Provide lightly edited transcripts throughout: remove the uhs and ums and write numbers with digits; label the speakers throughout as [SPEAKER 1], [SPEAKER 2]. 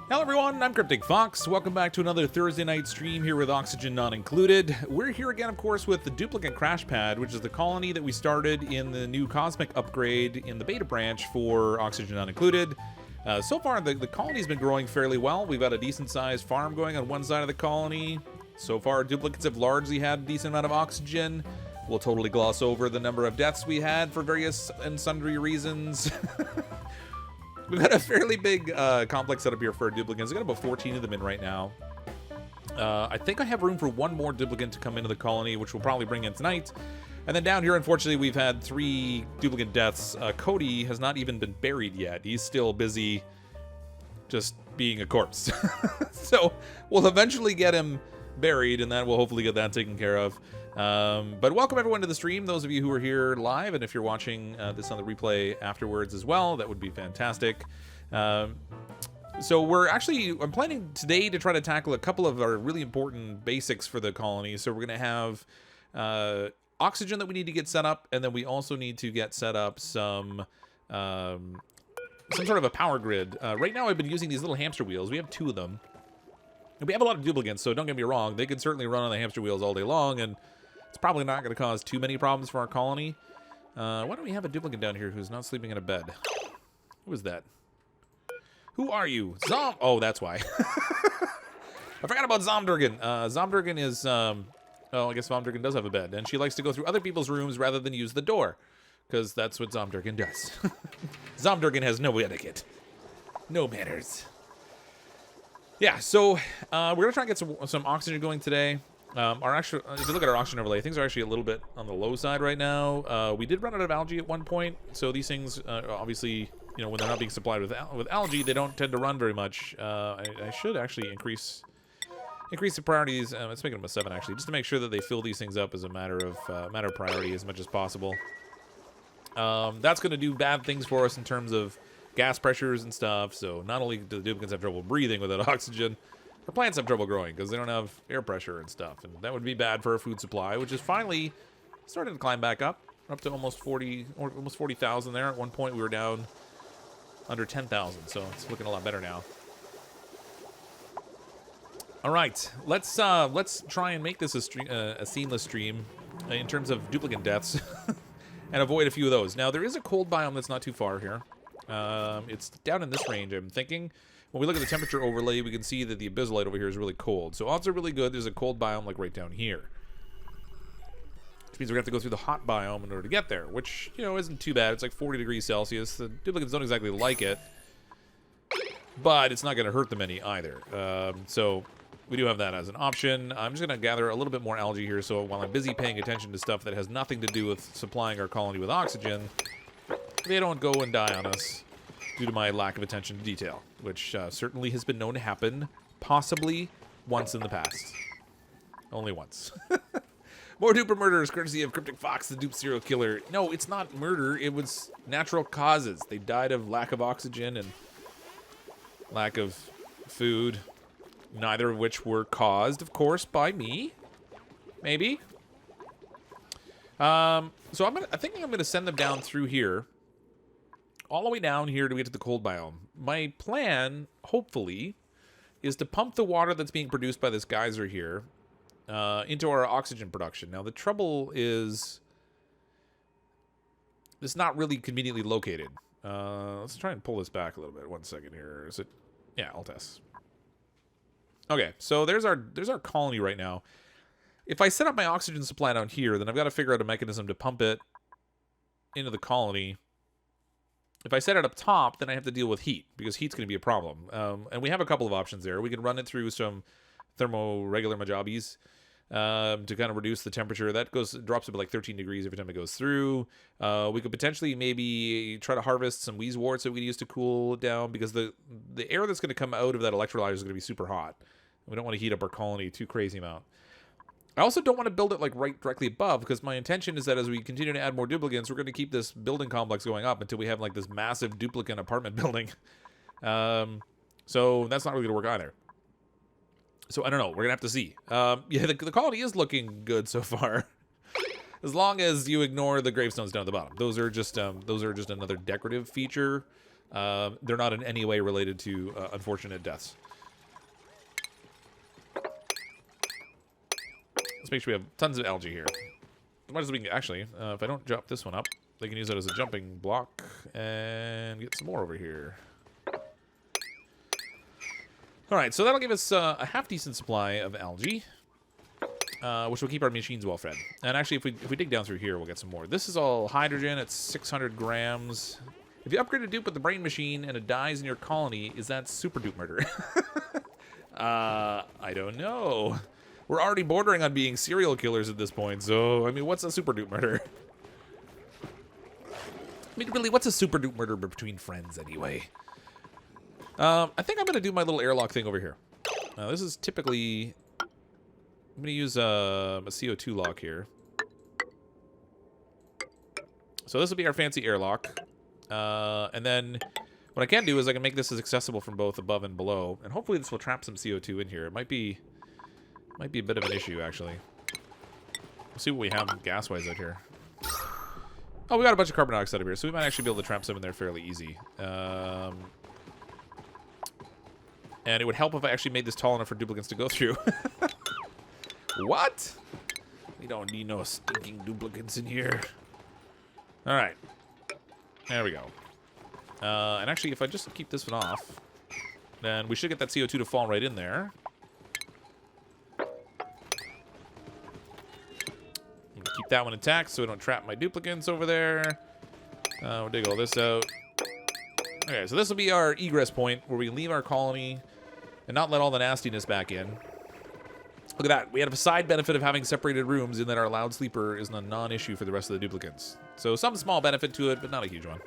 [SPEAKER 1] Hello everyone, I'm CrypticFox. Welcome back to another Thursday night stream here with Oxygen Not Included. We're here again, of course, with the Duplicate Crash Pad, which is the colony that we started in the new Cosmic upgrade in the beta branch for Oxygen Not Included. So far, the colony's been growing fairly well. We've got a decent-sized farm going on one side of the colony. So far, duplicates have largely had a decent amount of oxygen. We'll totally gloss over the number of deaths we had for various and sundry reasons. We've got a fairly big complex set up here for duplicates. I've got about 14 of them in right now. I think I have room for one more duplicate to come into the colony, which we'll probably bring in tonight. And then down here, unfortunately, we've had 3 duplicate deaths. Cody has not even been buried yet. He's still busy just being a corpse. So we'll eventually get him buried, and then we'll hopefully get that taken care of. But welcome everyone to the stream, those of you who are here live, and if you're watching this on the replay afterwards as well, that would be fantastic. So I'm planning today to try to tackle a couple of our really important basics for the colony. So we're going to have oxygen that we need to get set up, and then we also need to get set up some sort of a power grid. Right now I've been using these little hamster wheels. We have 2 of them. And we have a lot of duplicates, so don't get me wrong, they could certainly run on the hamster wheels all day long, and it's probably not going to cause too many problems for our colony. Why don't we have a duplicate down here who's not sleeping in a bed? Who is that? Who are you? Oh, that's why. I forgot about Zomdurgan. Zomdurgan is, oh, I guess Zomdurgan does have a bed, and she likes to go through other people's rooms rather than use the door, because that's what Zomdurgan does. Zomdurgan has no etiquette. No manners. Yeah, so we're going to try and get some oxygen going today. If you look at our oxygen overlay, things are actually a little bit on the low side right now. We did run out of algae at one point, so these things, obviously, you know, when they're not being supplied with algae, they don't tend to run very much. I should actually increase the priorities. Let's make them a 7, actually, just to make sure that they fill these things up as a matter of priority as much as possible. That's going to do bad things for us in terms of gas pressures and stuff, so not only do the duplicates have trouble breathing without oxygen, our plants have trouble growing because they don't have air pressure and stuff, and that would be bad for our food supply, which is finally starting to climb back up. We're up to almost 40,000 there. At one point we were down under 10,000, so it's looking a lot better now. All right, let's try and make this a seamless stream in terms of duplicate deaths and avoid a few of those. Now there is a cold biome that's not too far here. It's down in this range, I'm thinking. When we look at the temperature overlay, we can see that the abyssalite over here is really cold. So odds are really good there's a cold biome like right down here. Which means we're going to have to go through the hot biome in order to get there, which, you know, isn't too bad. It's like 40 degrees Celsius. The duplicates don't exactly like it, but it's not going to hurt them any either. So we do have that as an option. I'm just going to gather a little bit more algae here, so while I'm busy paying attention to stuff that has nothing to do with supplying our colony with oxygen, they don't go and die on us due to my lack of attention to detail, which certainly has been known to happen, possibly once in the past. Only once. More duper murders, courtesy of CrypticFox, the dupe serial killer. No, it's not murder. It was natural causes. They died of lack of oxygen and lack of food, neither of which were caused, of course, by me. Maybe. So I think I'm gonna send them down through here, all the way down here to get to the cold biome. My plan, hopefully, is to pump the water that's being produced by this geyser here into our oxygen production. Now, the trouble is it's not really conveniently located. Let's try and pull this back a little bit. 1 second here. Is it? Yeah, Alt S. Okay, so there's our colony right now. If I set up my oxygen supply down here, then I've got to figure out a mechanism to pump it into the colony. If I set it up top, then I have to deal with heat, because heat's going to be a problem. And we have a couple of options there. We can run it through some thermoregular majabis to kind of reduce the temperature. That drops it by like 13 degrees every time it goes through. We could potentially maybe try to harvest some wheezeworts that we use to cool it down, because the air that's going to come out of that electrolyzer is going to be super hot. We don't want to heat up our colony too crazy amount. I also don't want to build it like right directly above, because my intention is that as we continue to add more duplicates, we're going to keep this building complex going up until we have like this massive duplicate apartment building. So that's not really going to work either. So I don't know. We're going to have to see. Yeah, the quality is looking good so far. As long as you ignore the gravestones down at the bottom. Those are just another decorative feature. they're not in any way related to unfortunate deaths. Let's make sure we have tons of algae here. As much as we can, actually, if I don't drop this one up, they can use it as a jumping block and get some more over here. All right, so that'll give us a half-decent supply of algae, which will keep our machines well fed. And actually, if we dig down through here, we'll get some more. This is all hydrogen. It's 600 grams. If you upgrade a dupe with the brain machine and it dies in your colony, is that super dupe murder? I don't know. We're already bordering on being serial killers at this point, so, I mean, what's a super dupe murder? I mean, really, what's a super dupe murder between friends, anyway? I think I'm going to do my little airlock thing over here. This is typically... I'm going to use a CO2 lock here. So this will be our fancy airlock. And then what I can do is I can make this as accessible from both above and below. And hopefully this will trap some CO2 in here. It might be a bit of an issue, actually. We'll see what we have gas-wise out here. Oh, we got a bunch of carbon dioxide up here, so we might actually be able to trap some in there fairly easy. And it would help if I actually made this tall enough for duplicates to go through. What? We don't need no stinking duplicates in here. All right. There we go. And actually, if I just keep this one off, then we should get that CO2 to fall right in there. Keep that one intact so we don't trap my duplicates over there. We'll dig all this out. Okay, so this will be our egress point where we leave our colony and not let all the nastiness back in. Look at that. We have a side benefit of having separated rooms in that our loud sleeper is a non-issue for the rest of the duplicates. So some small benefit to it, but not a huge one.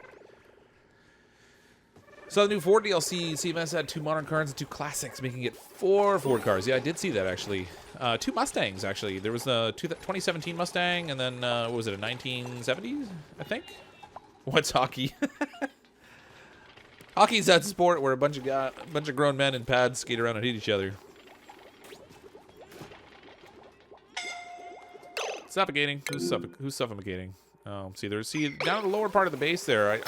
[SPEAKER 1] So the new Ford DLC, CMS had 2 modern cars and 2 classics, making it 4 Ford cars. Yeah, I did see that, actually. 2 Mustangs, actually. There was a 2017 Mustang, and then, what was it, a 1970s, I think? What's hockey? Hockey's that sport where a bunch of grown men in pads skate around and hit each other. Suffocating. Who's suffocating? Oh, see, down at the lower part of the base there,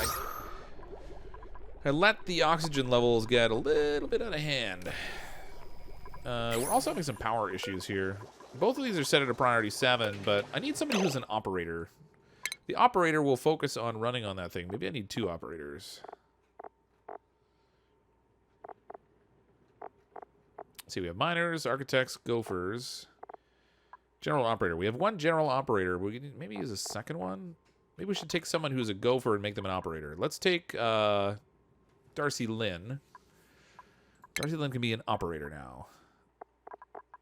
[SPEAKER 1] I let the oxygen levels get a little bit out of hand. We're also having some power issues here. Both of these are set at a priority 7, but I need somebody who's an operator. The operator will focus on running on that thing. Maybe I need 2 operators. Let's see, we have miners, architects, gophers, general operator. We have 1 general operator. We can maybe use a second one. Maybe we should take someone who's a gopher and make them an operator. Let's take Darcy Lynn. Darcy Lynn can be an operator now.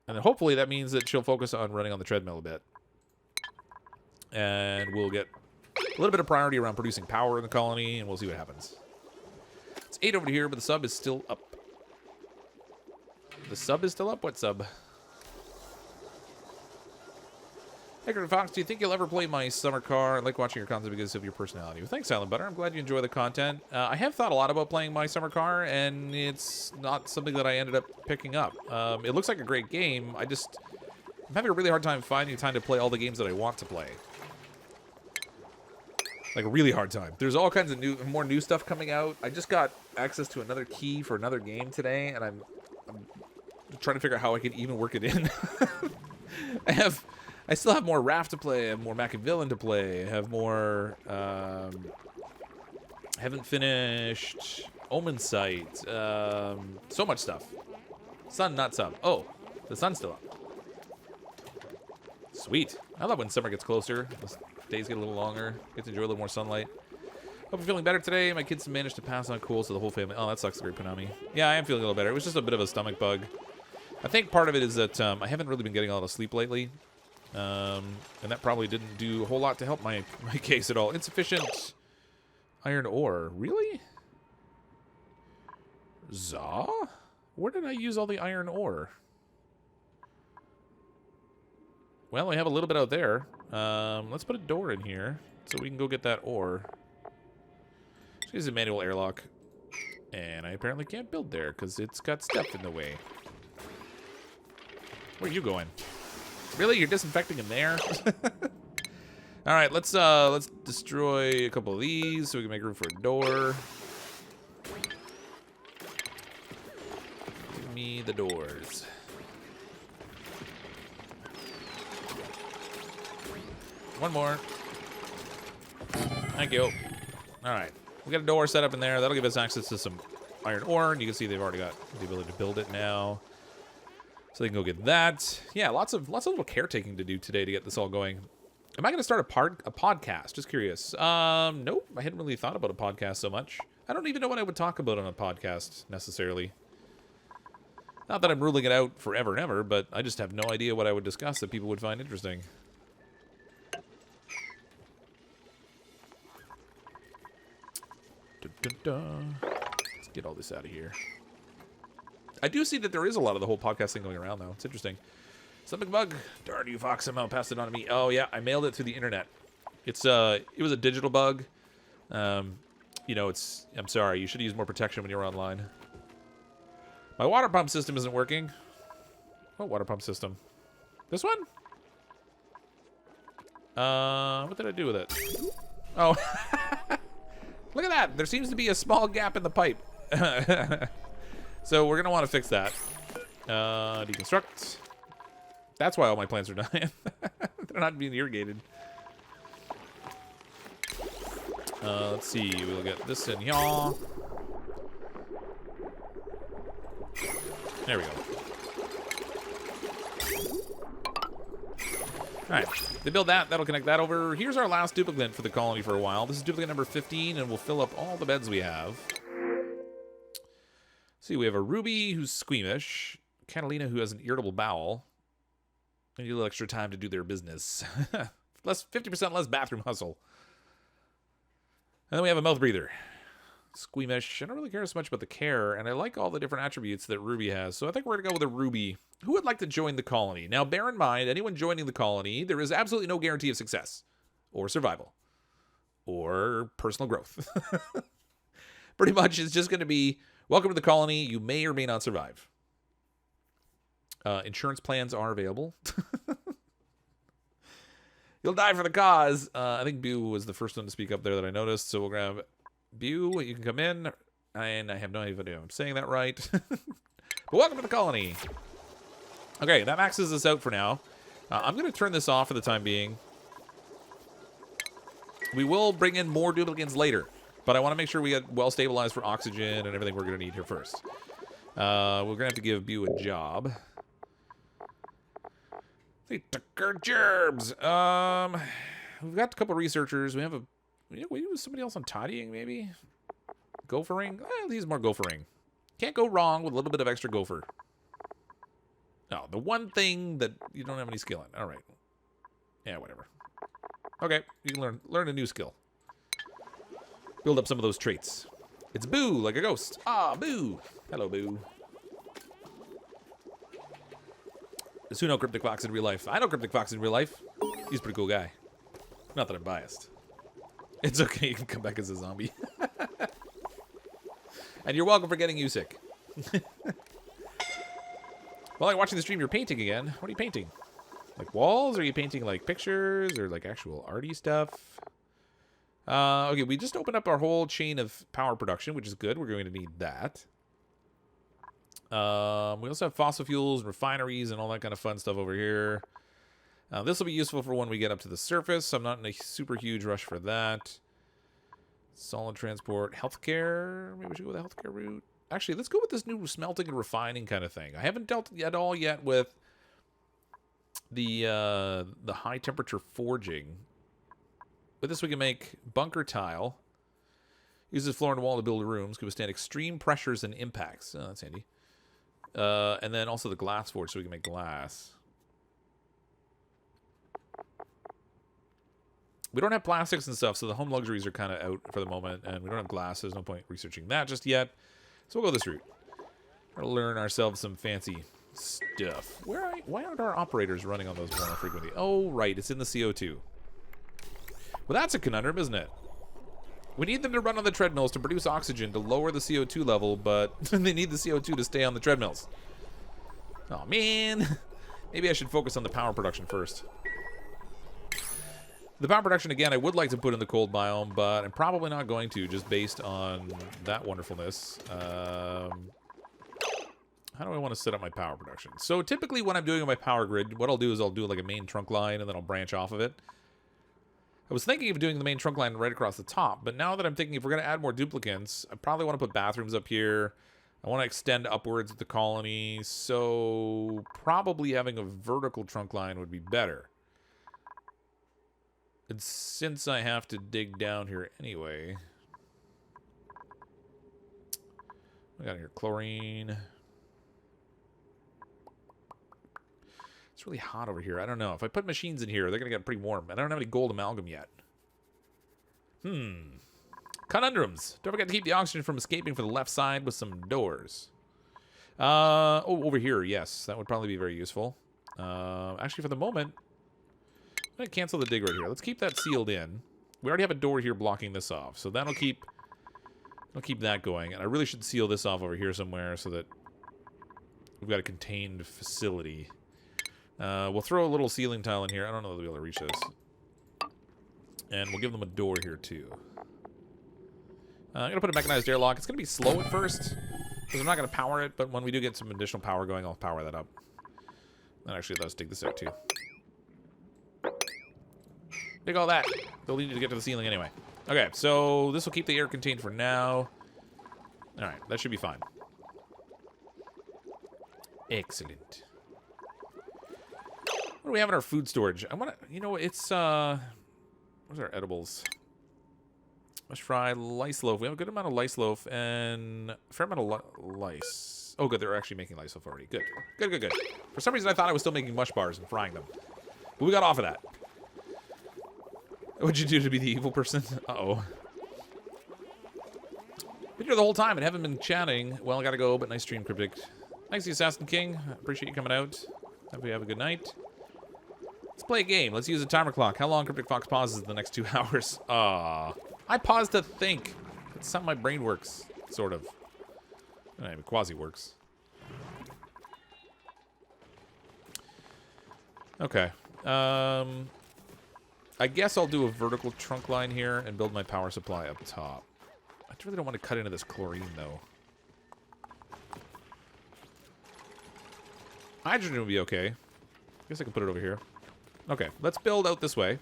[SPEAKER 1] And then hopefully that means that she'll focus on running on the treadmill a bit. And we'll get a little bit of priority around producing power in the colony, and we'll see what happens. It's 8 over here, but the sub is still up. The sub is still up? What sub? Hey, CrypticFox, do you think you'll ever play my summer car? I like watching your content because of your personality. Well, thanks, Silent Butter. I'm glad you enjoy the content. I have thought a lot about playing my summer car, and it's not something that I ended up picking up. It looks like a great game. I'm having a really hard time finding time to play all the games that I want to play. Like a really hard time. There's all kinds of more new stuff coming out. I just got access to another key for another game today, and I'm trying to figure out how I can even work it in. I still have more Raft to play. I have more Machiavellian to play. I have more. I haven't finished Omen Sight. So much stuff. Sun, not sub. Oh, the sun's still up. Sweet. I love when summer gets closer. The days get a little longer. Get to enjoy a little more sunlight. Hope you're feeling better today. My kids managed to pass on cool, so the whole family. Oh, that sucks, Great Panami. Yeah, I am feeling a little better. It was just a bit of a stomach bug. I think part of it is that I haven't really been getting a lot of sleep lately. And that probably didn't do a whole lot to help my case at all. Insufficient iron ore. Really? Za? Where did I use all the iron ore? Well, we have a little bit out there. Let's put a door in here so we can go get that ore. Let's use a manual airlock. And I apparently can't build there because it's got stuff in the way. Where are you going? Really? You're disinfecting in there? All right, let's destroy a couple of these so we can make room for a door. the doors. One more. Thank you. All right. We got a door set up in there. That'll give us access to some iron ore. And you can see they've already got the ability to build it now. So they can go get that. Yeah, lots of little caretaking to do today to get this all going. Am I going to start a podcast? Just curious. Nope. I hadn't really thought about a podcast so much. I don't even know what I would talk about on a podcast, necessarily. Not that I'm ruling it out forever and ever, but I just have no idea what I would discuss that people would find interesting. Let's get all this out of here. I do see that there is a lot of the whole podcast thing going around, though. It's interesting. Something bug. Darn you, Fox. Somehow passed it on to me. Oh, yeah. I mailed it through the internet. It was a digital bug. You know, I'm sorry. You should use more protection when you're online. My water pump system isn't working. What water pump system? This one? What did I do with it? Oh. Look at that. There seems to be a small gap in the pipe. So we're going to want to fix that. Deconstruct. That's why all my plants are dying. They're not being irrigated. Let's see. We'll get this in here. There we go. Alright. They build that. That'll connect that over. Here's our last duplicate for the colony for a while. This is duplicate number 15, and we'll fill up all the beds we have. See, we have a Ruby who's squeamish. Catalina who has an irritable bowel. They need a little extra time to do their business. 50% less bathroom hustle. And then we have a mouth breather. Squeamish. I don't really care so much about the care, and I like all the different attributes that Ruby has, so I think we're going to go with a Ruby. Who would like to join the colony? Now, bear in mind, anyone joining the colony, there is absolutely no guarantee of success, or survival, or personal growth. Pretty much, it's just going to be, welcome to the colony, you may or may not survive. Insurance plans are available. You'll die for the cause. I think Bu was the first one to speak up there that I noticed, so we'll grab Bu. You can come in, and I have no idea if I'm saying that right. But welcome to the colony. Okay, that maxes us out for now. I'm going to turn this off for the time being. We will bring in more duplicates later, but I want to make sure we get well stabilized for oxygen and everything we're going to need here first. We're going to have to give Bu a job. They took our gerbs. We've got a couple researchers. We have we use somebody else on tidying, maybe? Gophering? Well, he's more gophering. Can't go wrong with a little bit of extra gopher. No, the one thing that you don't have any skill in. All right. Yeah, whatever. Okay, you can learn a new skill. Build up some of those traits. It's Bu, like a ghost. Ah, Bu. Hello, Bu. Does who know CrypticFox in real life? I know CrypticFox in real life. He's a pretty cool guy. Not that I'm biased. It's okay, you can come back as a zombie. And you're welcome for getting you sick. While I'm watching the stream, you're painting again. What are you painting? Like walls? Or are you painting like pictures? Or like actual arty stuff? Okay, we just opened up our whole chain of power production, which is good. We're going to need that. We also have fossil fuels and refineries and all that kind of fun stuff over here. This will be useful for when we get up to the surface. I'm not in a super huge rush for that. Solid transport. Healthcare. Maybe we should go with the healthcare route. Actually, let's go with this new smelting and refining kind of thing. I haven't dealt at all yet with the high temperature forging. With this, we can make bunker tile. Uses floor and wall to build rooms. Can withstand extreme pressures and impacts. Oh, that's handy. And then also the glass forge, so we can make glass. We don't have plastics and stuff, so the home luxuries are kind of out for the moment, and we don't have glass, so there's no point researching that just yet. So we'll go this route. We're gonna learn ourselves some fancy stuff. Why aren't our operators running on those more frequently? Oh, right, it's in the CO2. Well, that's a conundrum, isn't it? We need them to run on the treadmills to produce oxygen to lower the CO2 level, but they need the CO2 to stay on the treadmills. Oh, man. Maybe I should focus on the power production first. The power production, again, I would like to put in the cold biome, but I'm probably not going to, just based on that wonderfulness. How do I want to set up my power production? So typically when I'm doing my power grid, what I'll do is I'll do like a main trunk line and then I'll branch off of it. I was thinking of doing the main trunk line right across the top, but now that I'm thinking if we're going to add more duplicants, I probably want to put bathrooms up here. I want to extend upwards the colony, so probably having a vertical trunk line would be better. And since I have to dig down here anyway... We got here chlorine. It's really hot over here. I don't know. If I put machines in here, they're going to get pretty warm. And I don't have any gold amalgam yet. Conundrums. Don't forget to keep the oxygen from escaping from the left side with some doors. Oh, over here. Yes, that would probably be very useful. Actually, for the moment, I'm going to cancel the dig right here. Let's keep that sealed in. We already have a door here blocking this off. So that'll keep... I'll keep that going, and I really should seal this off over here somewhere so that we've got a contained facility. We'll throw a little ceiling tile in here. I don't know if we'll be able to reach this. And we'll give them a door here, too. I'm going to put a mechanized airlock. It's going to be slow at first, because I'm not going to power it, but when we do get some additional power going, I'll power that up. And actually, let's dig this out, too. Dig all that. They'll need to get to the ceiling anyway. Okay, so this will keep the air contained for now. Alright, that should be fine. Excellent. What do we have in our food storage? I want to, you know, it's, what's our edibles? Let's try lice loaf. We have a good amount of lice loaf and a fair amount of lice. Oh, good, they're actually making lice loaf already. Good. Good, good, good. For some reason, I thought I was still making mush bars and frying them. But we got off of that. What'd you do to be the evil person? Uh-oh. Been here the whole time and haven't been chatting. Well, I gotta go, but nice stream, Cryptic. Thanks, the Assassin King. Appreciate you coming out. Hope you have a good night. Let's play a game. Let's use a timer clock. How long CrypticFox pauses in the next 2 hours? I pause to think. That's how my brain works, sort of. It quasi works. Okay. I guess I'll do a vertical trunk line here and build my power supply up top. I really don't want to cut into this chlorine, though. Hydrogen would be okay. I guess I can put it over here. Okay, let's build out this way.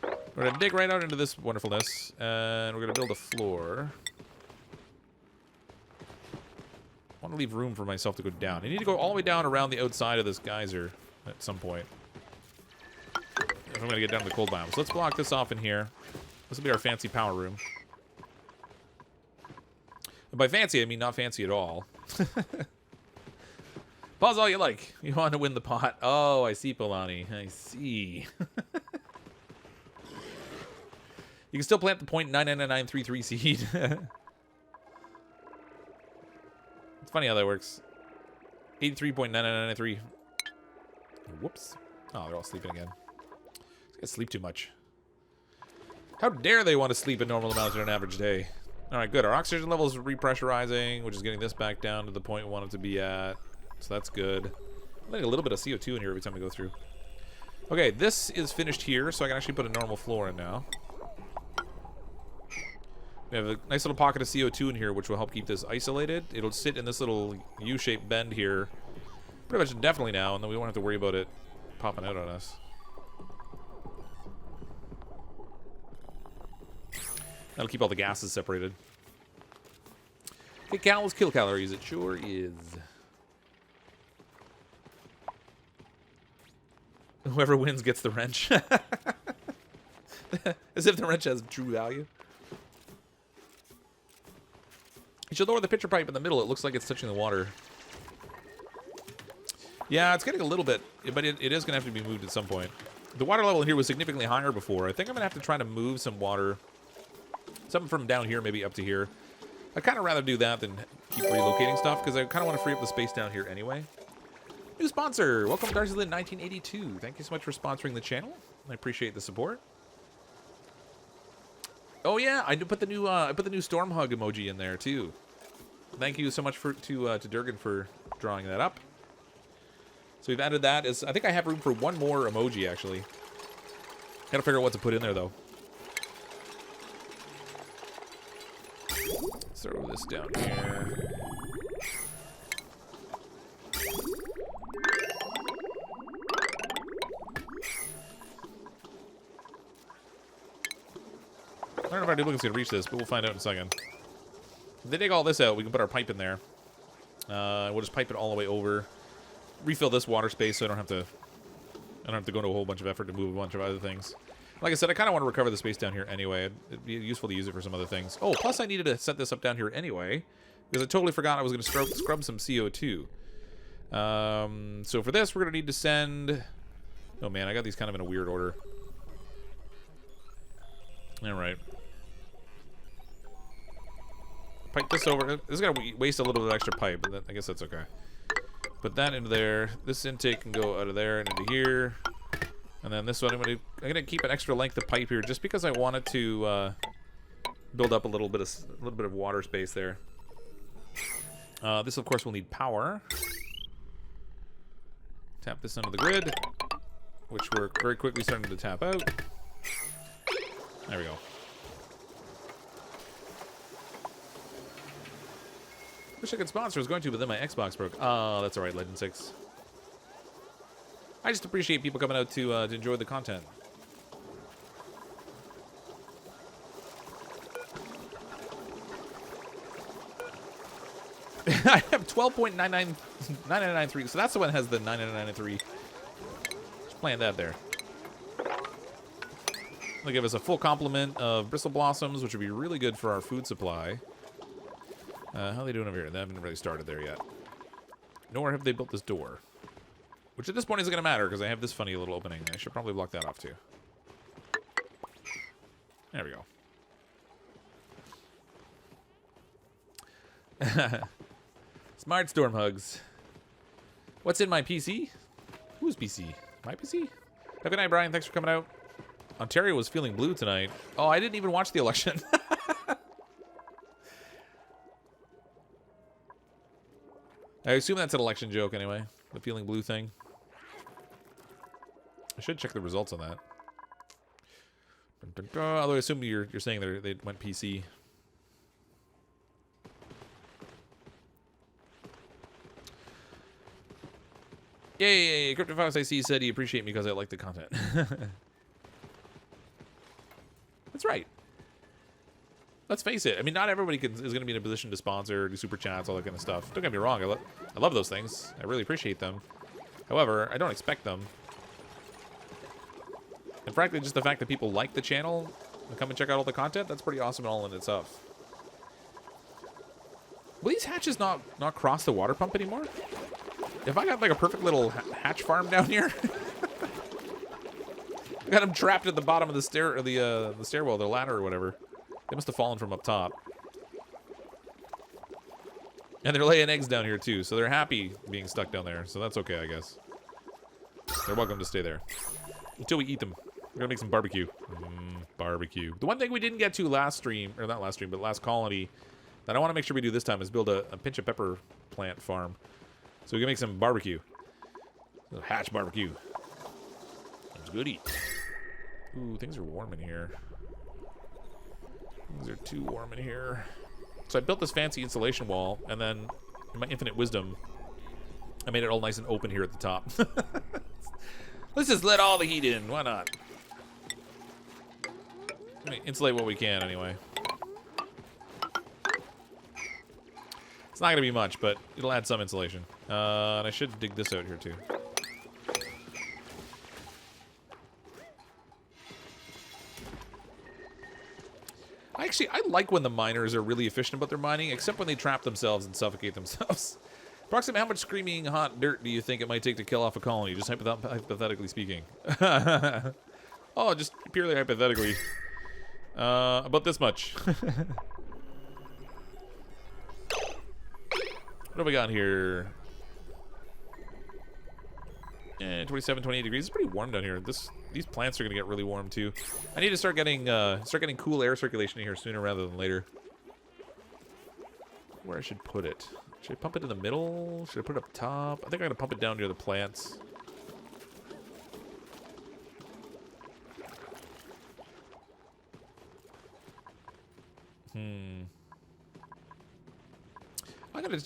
[SPEAKER 1] We're going to dig right out into this wonderfulness, and we're going to build a floor. I want to leave room for myself to go down. I need to go all the way down around the outside of this geyser at some point. If I'm going to get down to the cold biome. So let's block this off in here. This will be our fancy power room. And by fancy, I mean not fancy at all. Pause all you like. You want to win the pot. Oh, I see, Polani. I see. You can still plant the .99933 seed. It's funny how that works. 83.9993. Whoops. Oh, they're all sleeping again. These guys sleep too much. How dare they want to sleep a normal amount on an average day? Alright, good. Our oxygen level is repressurizing, which is getting this back down to the point we want it to be at. So that's good. I'm letting a little bit of CO2 in here every time we go through. Okay, this is finished here, so I can actually put a normal floor in now. We have a nice little pocket of CO2 in here, which will help keep this isolated. It'll sit in this little U-shaped bend here pretty much indefinitely now, and then we won't have to worry about it popping out on us. That'll keep all the gases separated. Okay, calories kill calories. It sure is. Whoever wins gets the wrench. As if the wrench has true value. You should lower the pitcher pipe in the middle. It looks like it's touching the water. Yeah, it's getting a little bit, but it is going to have to be moved at some point. The water level in here was significantly higher before. I think I'm going to have to try to move some water. Something from down here, maybe up to here. I'd kind of rather do that than keep relocating stuff, because I kind of want to free up the space down here anyway. New sponsor! Welcome, DarcyLyn1982. Thank you so much for sponsoring the channel. I appreciate the support. Oh yeah, I put the new storm hug emoji in there too. Thank you so much to Durgan for drawing that up. So we've added that. I think I have room for one more emoji actually. Gotta figure out what to put in there though. Let's throw this down here. I don't know if our duplicate's going to reach this, but we'll find out in a second. If they dig all this out, we can put our pipe in there. We'll just pipe it all the way over. Refill this water space so I don't have to go into a whole bunch of effort to move a bunch of other things. Like I said, I kind of want to recover the space down here anyway. It'd be useful to use it for some other things. Oh, plus I needed to set this up down here anyway, because I totally forgot I was going to scrub some CO2. So for this, we're going to need to send... Oh man, I got these kind of in a weird order. Alright. Pipe this over. This is going to waste a little bit of extra pipe, but I guess that's okay. Put that into there. This intake can go out of there and into here. And then this one, I'm gonna keep an extra length of pipe here, just because I wanted to build up a little bit of water space there. This, of course, will need power. Tap this onto the grid, which we're very quickly starting to tap out. There we go. Wish I could sponsor. I was going to, but then my Xbox broke. Oh, that's all right, Legend 6. I just appreciate people coming out to enjoy the content. I have 12.993, so that's the one that has the 9993. Just playing that there. They'll give us a full complement of bristle blossoms, which would be really good for our food supply. How are they doing over here? They haven't really started there yet. Nor have they built this door. Which at this point isn't going to matter, because I have this funny little opening. I should probably block that off, too. There we go. Smart storm hugs. What's in my PC? Whose PC? My PC? Have a good night, Brian. Thanks for coming out. Ontario was feeling blue tonight. Oh, I didn't even watch the election. I assume that's an election joke anyway. The feeling blue thing. I should check the results on that. Although I assume you're saying they went PC. Yay! CrypticFox I see said he appreciate me because I like the content. That's right. Let's face it. I mean, not everybody is going to be in a position to sponsor, do super chats, all that kind of stuff. Don't get me wrong. I love those things. I really appreciate them. However, I don't expect them. And frankly, just the fact that people like the channel and come and check out all the content, that's pretty awesome all in itself. Will these hatches not cross the water pump anymore? If I got like a perfect little hatch farm down here, I got them trapped at the bottom of the stairwell, the ladder or whatever. They must have fallen from up top. And they're laying eggs down here too, so they're happy being stuck down there. So that's okay, I guess. They're welcome to stay there until we eat them. We're gonna make some barbecue. Barbecue. The one thing we didn't get to last stream, or not last stream, but last colony, that I want to make sure we do this time is build a pinch of pepper plant farm. So we can make some barbecue. Hatch barbecue. Sounds goody. Ooh, things are warm in here. Things are too warm in here. So I built this fancy insulation wall, and then, in my infinite wisdom, I made it all nice and open here at the top. Let's just let all the heat in. Why not? Let me insulate what we can, anyway. It's not going to be much, but it'll add some insulation. And I should dig this out here, too. I like when the miners are really efficient about their mining, except when they trap themselves and suffocate themselves. Approximately how much screaming hot dirt do you think it might take to kill off a colony, just hypothetically speaking? Oh, just purely hypothetically. About this much. What have we got here? 27, 28 degrees. It's pretty warm down here. These plants are gonna get really warm too. I need to start getting cool air circulation in here sooner rather than later. Where I should put it? Should I pump it in the middle? Should I put it up top? I think I'm gonna pump it down near the plants.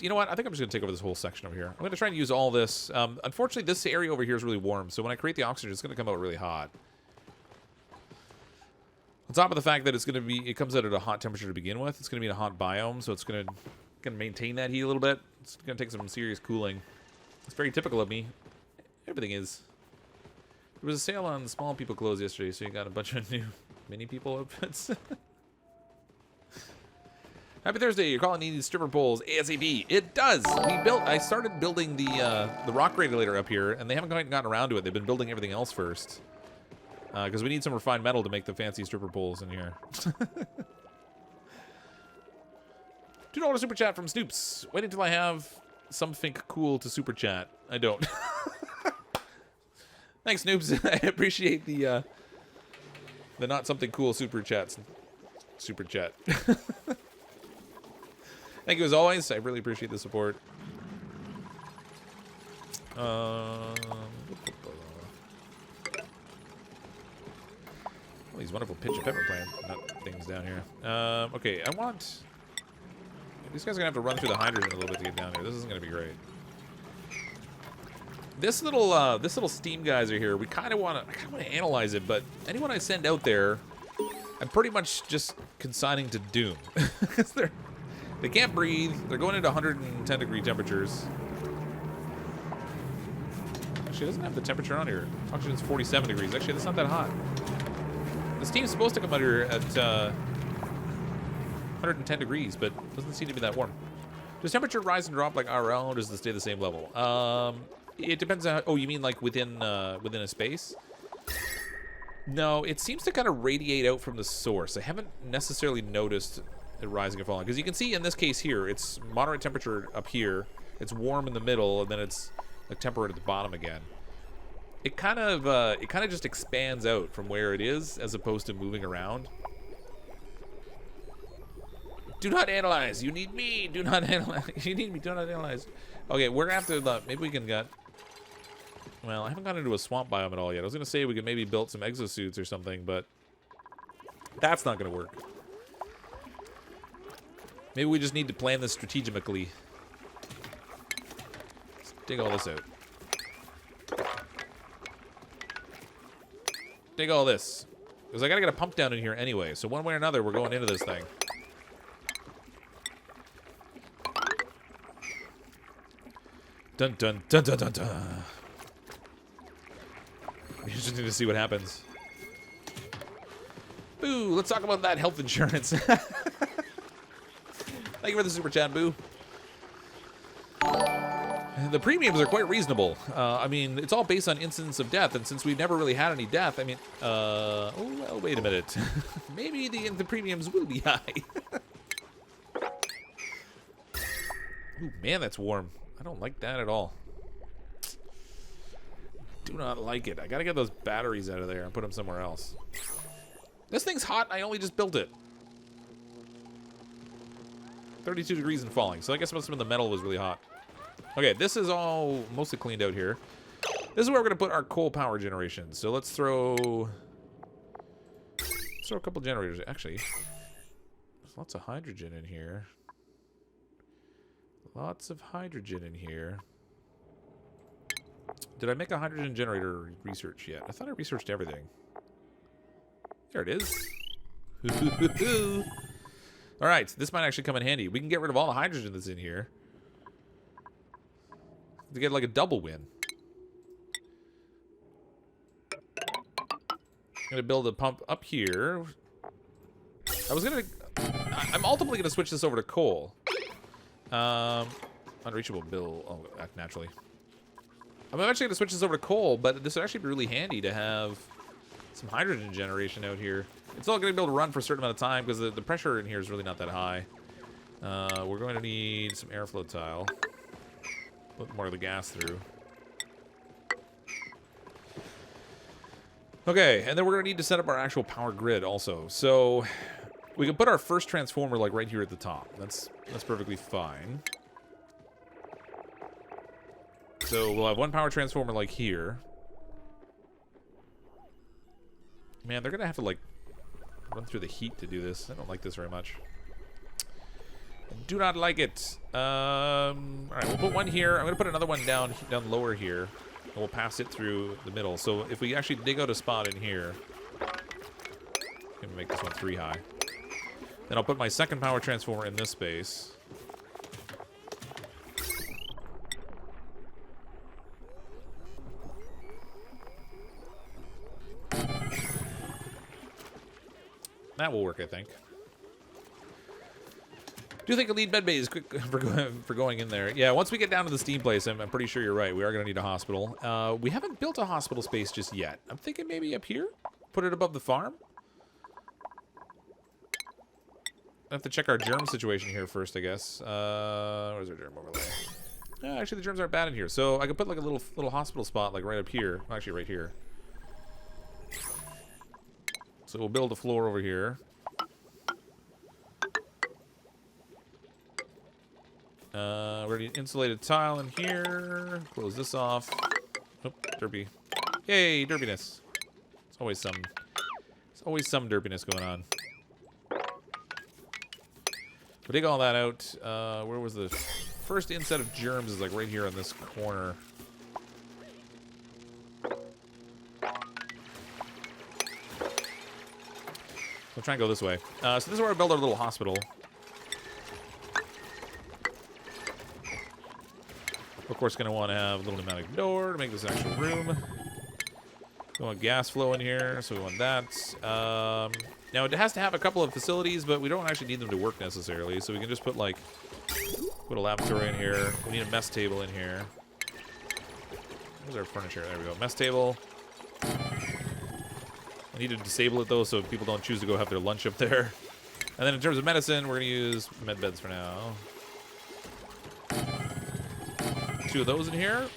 [SPEAKER 1] You know what? I think I'm just gonna take over this whole section over here. I'm gonna try and use all this. Unfortunately, this area over here is really warm, so when I create the oxygen, it's gonna come out really hot. On top of the fact that it comes out at a hot temperature to begin with. It's going to be in a hot biome, so it's going to maintain that heat a little bit. It's going to take some serious cooling. It's very typical of me. Everything is. There was a sale on small people clothes yesterday, so you got a bunch of new mini people outfits. Happy Thursday. Your colony needs stripper poles ASAP. It does. I started building the rock regulator up here, and they haven't quite gotten around to it. They've been building everything else first. Because we need some refined metal to make the fancy stripper poles in here. $2 super chat from Snoops. Wait until I have something cool to super chat. I don't. Thanks, Snoops. I appreciate the not something cool super chats. Super chat. Thank you as always. I really appreciate the support. All these wonderful pitch and pepper plant things down here. Okay, I want. These guys are gonna have to run through the hydrogen a little bit to get down here. This isn't gonna be great. This little steam geyser here, I kind of want to analyze it, but anyone I send out there, I'm pretty much just consigning to doom. Because they can't breathe. They're going into 110 degree temperatures. Actually, it doesn't have the temperature on here. Oxygen's 47 degrees. Actually, that's not that hot. The steam's supposed to come out here at 110 degrees, but doesn't seem to be that warm. Does temperature rise and drop like RL, or does it stay the same level? It depends on. Oh, you mean like within a space? No, it seems to kind of radiate out from the source. I haven't necessarily noticed it rising and falling, because you can see in this case here, it's moderate temperature up here, it's warm in the middle, and then it's like temperate at the bottom again. It kind of just expands out from where it is, as opposed to moving around. Do not analyze. You need me. Do not analyze. You need me. Do not analyze. Okay, we're after the. Maybe we can get. Well, I haven't gone into a swamp biome at all yet. I was gonna say we could maybe build some exosuits or something, but that's not gonna work. Maybe we just need to plan this strategically. Let's dig all this out. Dig all this. Because I gotta get a pump down in here anyway, so one way or another, we're going into this thing. Dun dun dun dun dun dun. Be interesting to see what happens. Boo! Let's talk about that health insurance. Thank you for the super chat, Boo. The premiums are quite reasonable. I mean, it's all based on incidence of death, and since we've never really had any death, I mean, oh, well, wait a minute. Maybe the premiums will be high. Ooh, man, that's warm. I don't like that at all. Do not like it. I gotta get those batteries out of there and put them somewhere else. This thing's hot. I only just built it. 32 degrees and falling. So I guess some of the metal was really hot. Okay, this is all mostly cleaned out here. This is where we're gonna put our coal power generation. So let's throw a couple generators. Actually, there's lots of hydrogen in here. Lots of hydrogen in here. Did I make a hydrogen generator research yet? I thought I researched everything. There it is. All right, this might actually come in handy. We can get rid of all the hydrogen that's in here to get like a double win. I'm gonna build a pump up here. I'm ultimately gonna switch this over to coal. Unreachable bill. Oh, naturally. I'm eventually going to switch this over to coal, but this would actually be really handy to have some hydrogen generation out here. It's all going to be able to run for a certain amount of time because the pressure in here is really not that high. We're going to need some airflow tile. Put more of the gas through. Okay, and then we're going to need to set up our actual power grid also. So we can put our first transformer like right here at the top. That's perfectly fine. So we'll have one power transformer like here. Man, they're gonna have to like run through the heat to do this. I don't like this very much. I do not like it. All right, we'll put one here. I'm gonna put another one down lower here, and we'll pass it through the middle. So if we actually dig out a spot in here, Maybe make this one 3 high. Then I'll put my second power transformer in this space. That will work, I think. Do you think a lead med bay is quick for going in there? Yeah, once we get down to the steam place, I'm pretty sure you're right. We are going to need a hospital. We haven't built a hospital space just yet. I'm thinking maybe up here? Put it above the farm? I have to check our germ situation here first, I guess. Where's our germ overlay? Actually, the germs aren't bad in here. So I could put like a little hospital spot like right up here. Actually, right here. So we'll build a floor over here. We're going to need insulated tile in here. Close this off. Oh, derpy. Yay, derpiness. It's always some derpiness going on. We'll dig all that out. Where was the first inset of germs? Is like right here on this corner. We'll try and go this way. So this is where I build our little hospital. Of course, going to want to have a little pneumatic door to make this an actual room. We want gas flow in here, so we want that. Now, it has to have a couple of facilities, but we don't actually need them to work necessarily. So we can just put, like, put a laboratory in here. We need a mess table in here. Where's our furniture? There we go. Mess table. I need to disable it, though, so people don't choose to go have their lunch up there. And then in terms of medicine, we're going to use med beds for now. 2 of those in here.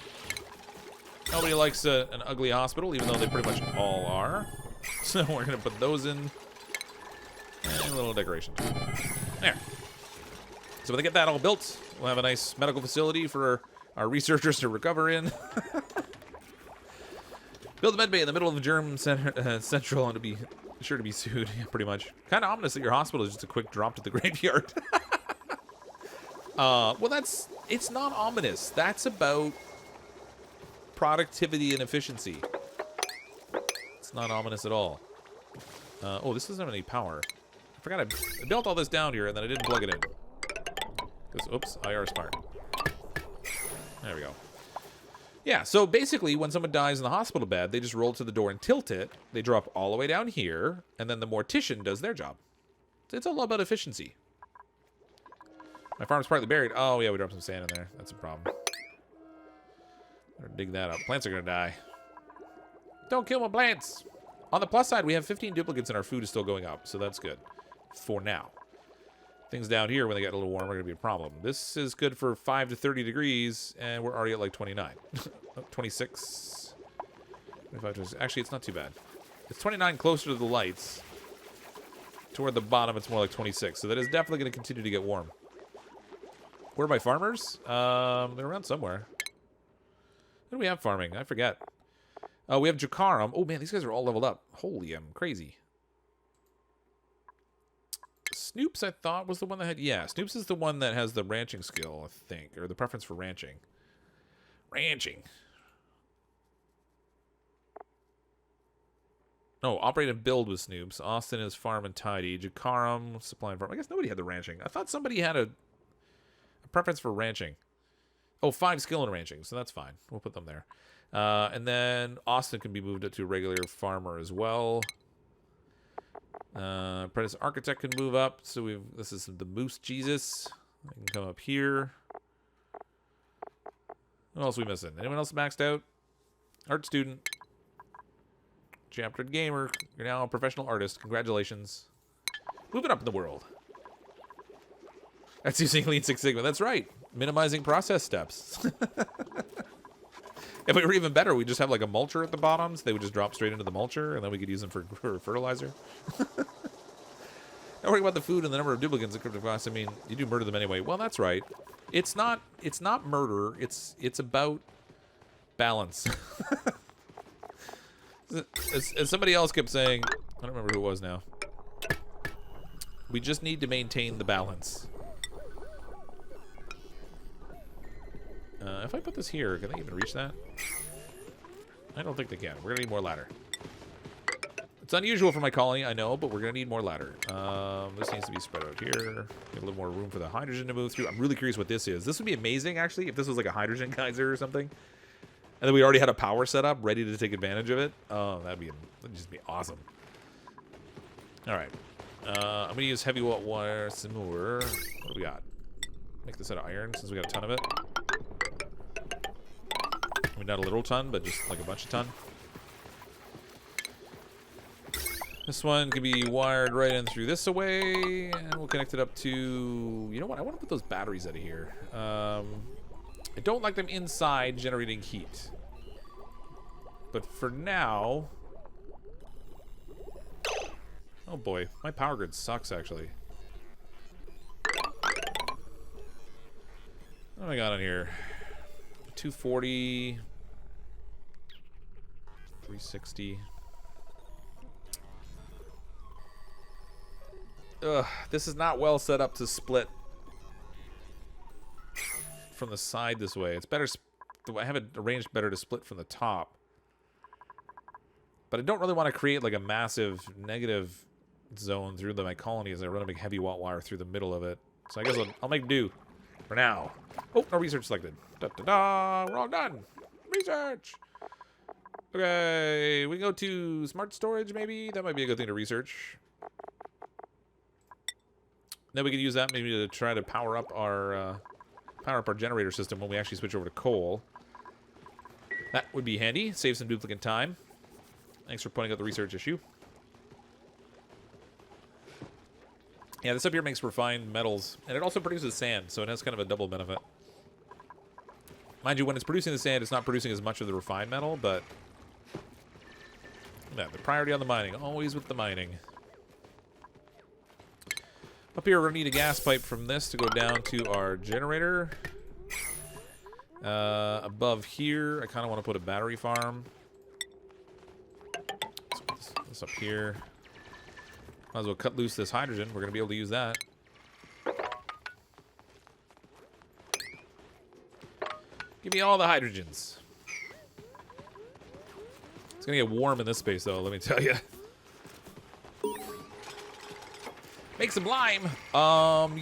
[SPEAKER 1] Nobody likes an ugly hospital, even though they pretty much all are. So we're going to put those in. And a little decoration. There. So when they get that all built, we'll have a nice medical facility for our researchers to recover in. Build a med bay in the middle of the germ central and to be sure to be sued. Yeah, pretty much. Kind of ominous that your hospital is just a quick drop to the graveyard. Well, it's not ominous. That's about productivity and efficiency. It's not ominous at all. Oh, this doesn't have any power. I forgot I built all this down here and then I didn't plug it in. Oops, IR smart. There we go. Yeah, so basically when someone dies in the hospital bed, they just roll to the door and tilt it. They drop all the way down here, and then the mortician does their job. It's all about efficiency. My farm's partly buried. Oh, yeah, we dropped some sand in there. That's a problem. Better dig that up. Plants are going to die. Don't kill my plants. On the plus side, we have 15 duplicates and our food is still going up, so that's good. For now. Things down here, when they get a little warmer, are going to be a problem. This is good for 5 to 30 degrees, and we're already at like 29. 26. 25, 26. Actually, it's not too bad. It's 29 closer to the lights. Toward the bottom, it's more like 26. So that is definitely going to continue to get warm. Where are my farmers? They're around somewhere. What do we have farming? I forget. Oh, we have Jakaram. Oh, man, these guys are all leveled up. Holy, I'm crazy. Snoops, I thought, was the one that had... Yeah, Snoops is the one that has the ranching skill, I think. Or the preference for ranching. Ranching. No, operate and build with Snoops. Austin is farm and tidy. Jakaram, supply and farm. I guess nobody had the ranching. I thought somebody had a preference for ranching. Oh, 5 skill in ranching, so that's fine. We'll put them there. And then Austin can be moved up to a regular farmer as well. Apprentice Architect can move up. So this is the Moose Jesus. I can come up here. What else are we missing? Anyone else maxed out? Art student. Chaptered gamer. You're now a professional artist. Congratulations. Moving up in the world. That's using Lean Six Sigma. That's right. Minimizing process steps. If it were even better, we just have like a mulcher at the bottom, so they would just drop straight into the mulcher, and then we could use them for fertilizer. Don't worry about the food and the number of duplicates at CrypticFox. I mean, you do murder them anyway. Well, that's right. It's not murder. It's about balance. As somebody else kept saying, I don't remember who it was now. We just need to maintain the balance. If I put this here, can they even reach that? I don't think they can. We're going to need more ladder. It's unusual for my colony, I know, but we're going to need more ladder. This needs to be spread out here. Get a little more room for the hydrogen to move through. I'm really curious what this is. This would be amazing, actually, if this was like a hydrogen geyser or something. And then we already had a power set up ready to take advantage of it. Oh, that'd just be awesome. All right. I'm going to use heavy wire some more. What do we got? Make this out of iron since we got a ton of it. I mean, not a little ton, but just like a bunch of ton. This one can be wired right in through this away, and we'll connect it up to... You know what? I want to put those batteries out of here. I don't like them inside generating heat. But for now... Oh boy, my power grid sucks, actually. What do I got on here? 240... 360... Ugh, this is not well set up to split from the side this way. It's better. I have it arranged better to split from the top. But I don't really want to create like a massive negative zone through my colony as I run a big heavy watt wire through the middle of it. So I guess I'll make do for now. Oh, no research selected. Da-da-da, we're all done. Research. Okay, we can go to smart storage maybe. That might be a good thing to research. Then we could use that maybe to try to power up our generator system when we actually switch over to coal. That would be handy. Save some duplicate time. Thanks for pointing out the research issue. Yeah, this up here makes refined metals, and it also produces sand, so it has kind of a double benefit. Mind you, when it's producing the sand, it's not producing as much of the refined metal, but yeah, the priority on the mining, always with the mining. Up here, we're going to need a gas pipe from this to go down to our generator. Above here, I kind of want to put a battery farm. Let's put this up here. Might as well cut loose this hydrogen. We're going to be able to use that. Give me all the hydrogens. It's going to get warm in this space, though, let me tell you. Make some lime.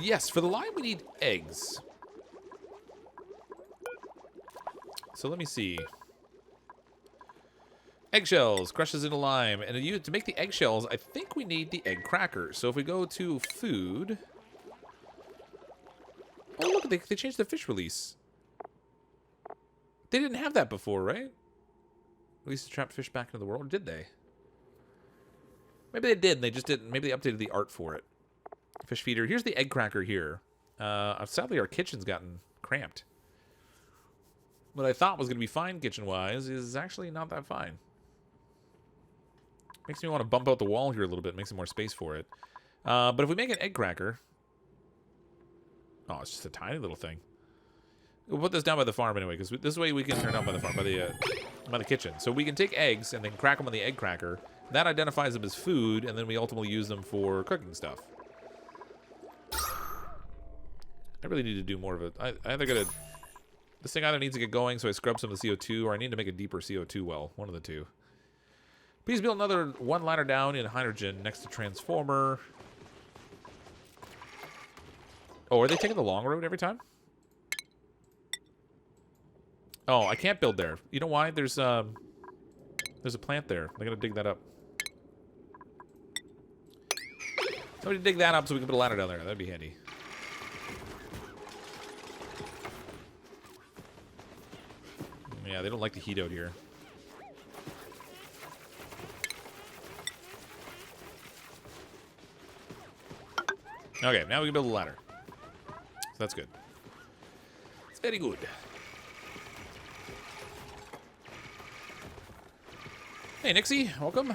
[SPEAKER 1] Yes, for the lime we need eggs. So let me see. Eggshells, crushes into lime. And to make the eggshells, I think we need the egg cracker. So if we go to food... Oh, look, they changed the fish release. They didn't have that before, right? Release the trapped fish back into the world, or did they? Maybe they did, and they just didn't. Maybe they updated the art for it. Fish feeder. Here's the egg cracker here. Sadly, our kitchen's gotten cramped. What I thought was going to be fine kitchen-wise is actually not that fine. Makes me want to bump out the wall here a little bit. Makes some more space for it. But if we make an egg cracker... Oh, it's just a tiny little thing. We'll put this down by the farm anyway, because this way we can turn down by the farm, by the kitchen. So we can take eggs and then crack them on the egg cracker. That identifies them as food, and then we ultimately use them for cooking stuff. I really need to do more of it. I either gotta... This thing either needs to get going, so I scrub some of the CO2, or I need to make a deeper CO2 well. One of the two. Please build another one liner down in hydrogen next to transformer. Oh, are they taking the long road every time? Oh, I can't build there. You know why? There's a plant there. I gotta dig that up. Somebody dig that up so we can put a ladder down there. That'd be handy. Yeah, they don't like the heat out here. Okay, now we can build a ladder. So that's good. It's very good. Hey, Nixie, welcome.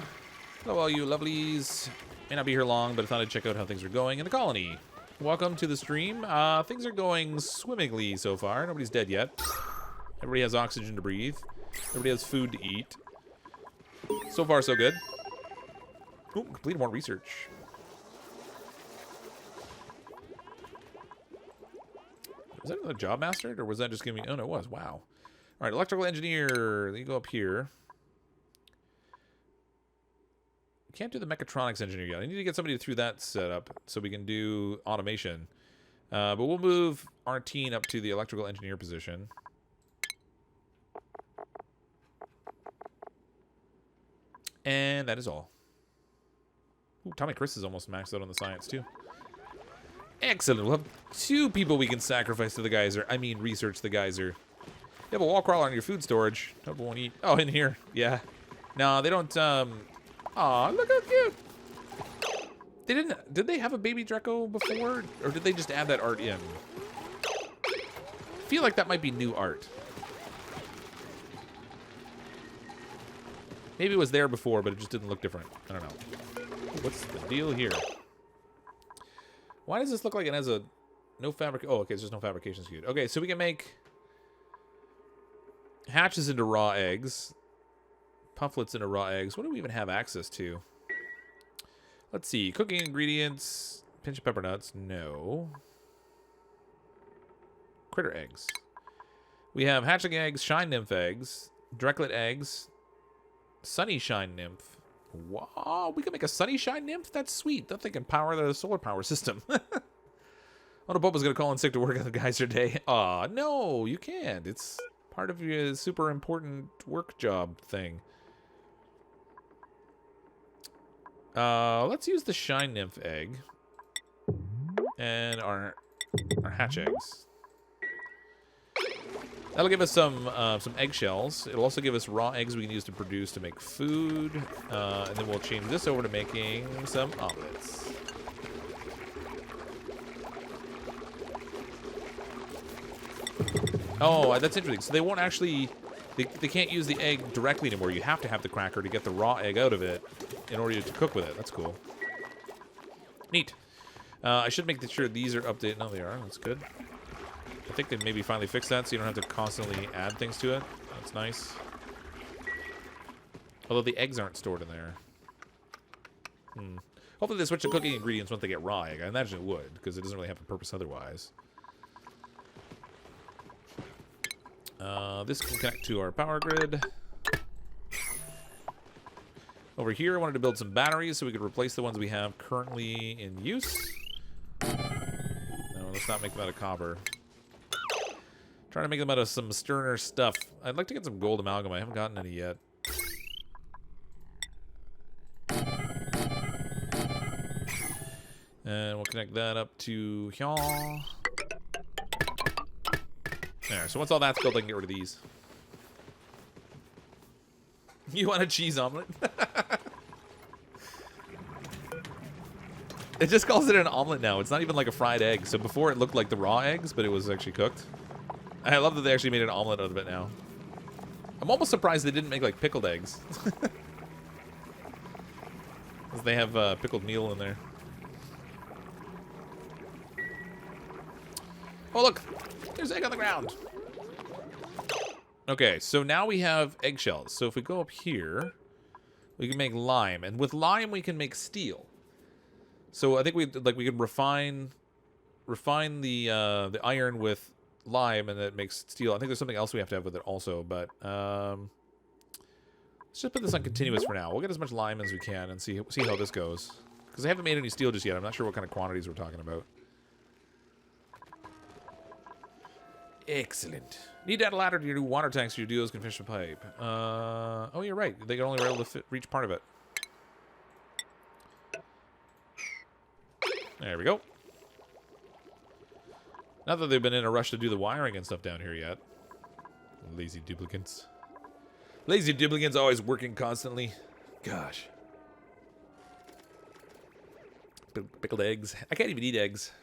[SPEAKER 1] Hello, all you lovelies. May not be here long, but I thought I'd check out how things are going in the colony. Welcome to the stream. Things are going swimmingly so far. Nobody's dead yet. Everybody has oxygen to breathe. Everybody has food to eat. So far, so good. Ooh, completed more research. Was that another job mastered, or was that just giving me... Oh, no, it was. Wow. All right, electrical engineer. Then you go up here. can't do the mechatronics engineer yet. I need to get somebody through that setup so we can do automation. But we'll move Artine up to the electrical engineer position. And that is all. Ooh, Tommy Chris is almost maxed out on the science, too. Excellent. We'll have 2 people we can sacrifice to the geyser. I mean, research the geyser. You have a wall crawler on your food storage. Hope it won't eat. Oh, in here. Yeah. No, they don't, Aw, look how cute. They didn't... Did they have a baby Draco before? Or did they just add that art in? I feel like that might be new art. Maybe it was there before, but it just didn't look different. I don't know. What's the deal here? Why does this look like it has a... No fabric... Oh, okay, it's just no fabrication skewed. Okay, so we can make... hatches into raw eggs. Pufflets into raw eggs. What do we even have access to? Let's see. Cooking ingredients. Pinch of pepper nuts. No. Critter eggs. We have hatchling eggs, shine nymph eggs, directlet eggs, sunny shine nymph. Wow, we can make a sunny shine nymph? That's sweet. That thing can power the solar power system. Oda Bubba's gonna call in sick to work on the geyser day. Aw, no, you can't. It's part of your super important work job thing. Let's use the shine nymph egg and our hatch eggs. That'll give us some eggshells. It'll also give us raw eggs we can use to produce to make food, and then we'll change this over to making some omelets. Oh, that's interesting. So they won't actually... They can't use the egg directly anymore. You have to have the cracker to get the raw egg out of it in order to cook with it. That's cool. Neat. I should make sure these are updated. No, they are. That's good. I think they maybe finally fixed that so you don't have to constantly add things to it. That's nice. Although the eggs aren't stored in there. Hopefully they switch to cooking ingredients once they get raw egg. I imagine it would, because it doesn't really have a purpose otherwise. This can connect to our power grid. Over here, I wanted to build some batteries so we could replace the ones we have currently in use. No, let's not make them out of copper. Trying to make them out of some sterner stuff. I'd like to get some gold amalgam. I haven't gotten any yet. And we'll connect that up to here. There, so once all that's built, I can get rid of these. You want a cheese omelet? It just calls it an omelet now. It's not even like a fried egg. So before it looked like the raw eggs, but it was actually cooked. I love that they actually made an omelet out of it now. I'm almost surprised they didn't make like pickled eggs. Because they have pickled meal in there. Oh, look. There's egg on the ground. Okay, so now we have eggshells. So if we go up here, we can make lime. And with lime, we can make steel. So I think we can refine the iron with lime, and it makes steel. I think there's something else we have to have with it also, but let's just put this on continuous for now. We'll get as much lime as we can and see how this goes. Because I haven't made any steel just yet. I'm not sure what kind of quantities we're talking about. Excellent. Need to add a ladder to your new water tanks so your duos can fish the pipe. Oh, you're right. They can only be able to reach part of it. There we go. Not that they've been in a rush to do the wiring and stuff down here yet. Lazy duplicants. Lazy duplicants always working constantly. Gosh. Pickled eggs. I can't even eat eggs.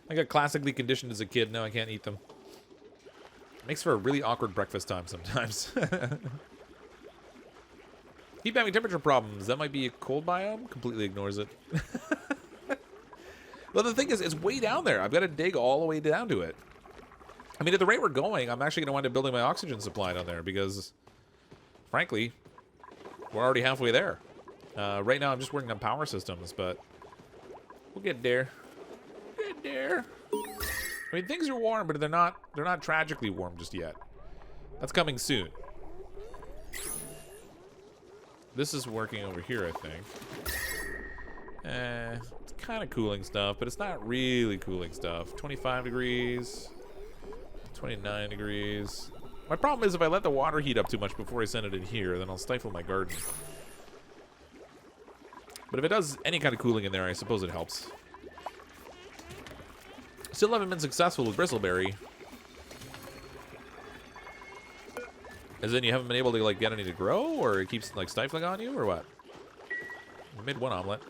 [SPEAKER 1] I got classically conditioned as a kid. Now I can't eat them. Makes for a really awkward breakfast time sometimes. Heat mapping temperature problems. That might be a cold biome. Completely ignores it. Well, the thing is, it's way down there. I've got to dig all the way down to it. I mean, at the rate we're going, I'm actually going to wind up building my oxygen supply down there because, frankly, we're already halfway there. Right now, I'm just working on power systems, but we'll get there. Get there. I mean, things are warm, but they're not tragically warm just yet. That's coming soon. This is working over here, I think. It's kind of cooling stuff, but it's not really cooling stuff. 25 degrees. 29 degrees. My problem is if I let the water heat up too much before I send it in here, then I'll stifle my garden. But if it does any kind of cooling in there, I suppose it helps. Still haven't been successful with bristleberry. As in you haven't been able to like get any to grow, or it keeps like stifling on you, or what? I made one omelet.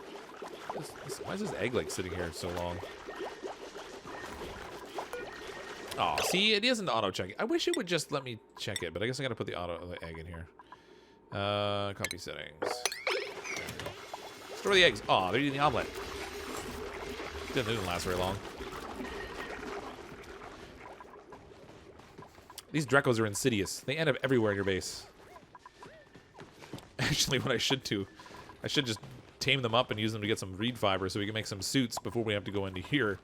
[SPEAKER 1] Why is this egg like sitting here so long? Oh, see, it isn't auto checking. I wish it would just let me check it, but I guess I gotta put the egg in here. Copy settings. There we go. Store the eggs. Oh, they're eating the omelet. Didn't last very long. These Drecos are insidious. They end up everywhere in your base. Actually, what I should do, I should just tame them up and use them to get some reed fiber so we can make some suits before we have to go into here.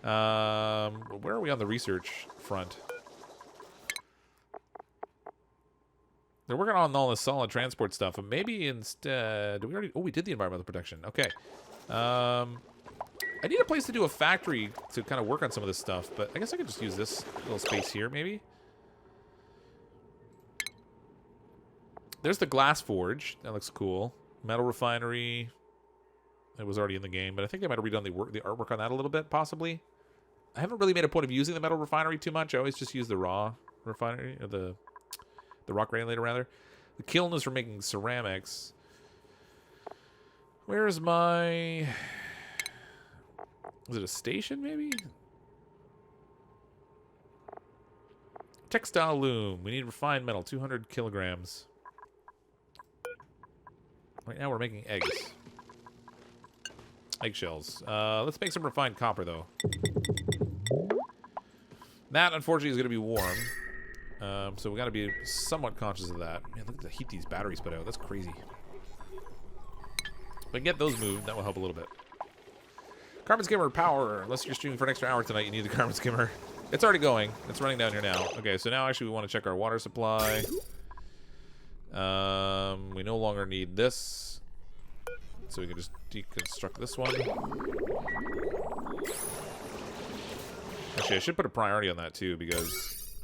[SPEAKER 1] Where are we on the research front? They're working on all this solid transport stuff, and maybe instead... Did we already... Oh, we did the environmental protection. Okay. I need a place to do a factory to kind of work on some of this stuff, but I guess I could just use this little space here, maybe. There's the glass forge. That looks cool. Metal refinery. It was already in the game, but I think they might have redone the artwork on that a little bit, possibly. I haven't really made a point of using the metal refinery too much. I always just use the raw refinery, or the rock granulator, rather. The kiln is for making ceramics. Where's my... Is it a station, maybe? Textile loom. We need refined metal, 200 kilograms. Right now we're making eggs. Eggshells. Let's make some refined copper, though. That, unfortunately, is going to be warm. So we got to be somewhat conscious of that. Man, look at the heat these batteries put out. That's crazy. If I can get those moved, that will help a little bit. Carbon skimmer power. Unless you're streaming for an extra hour tonight, you need the carbon skimmer. It's already going. It's running down here now. Okay, so now actually we want to check our water supply. We no longer need this. So we can just deconstruct this one. Actually, I should put a priority on that too, because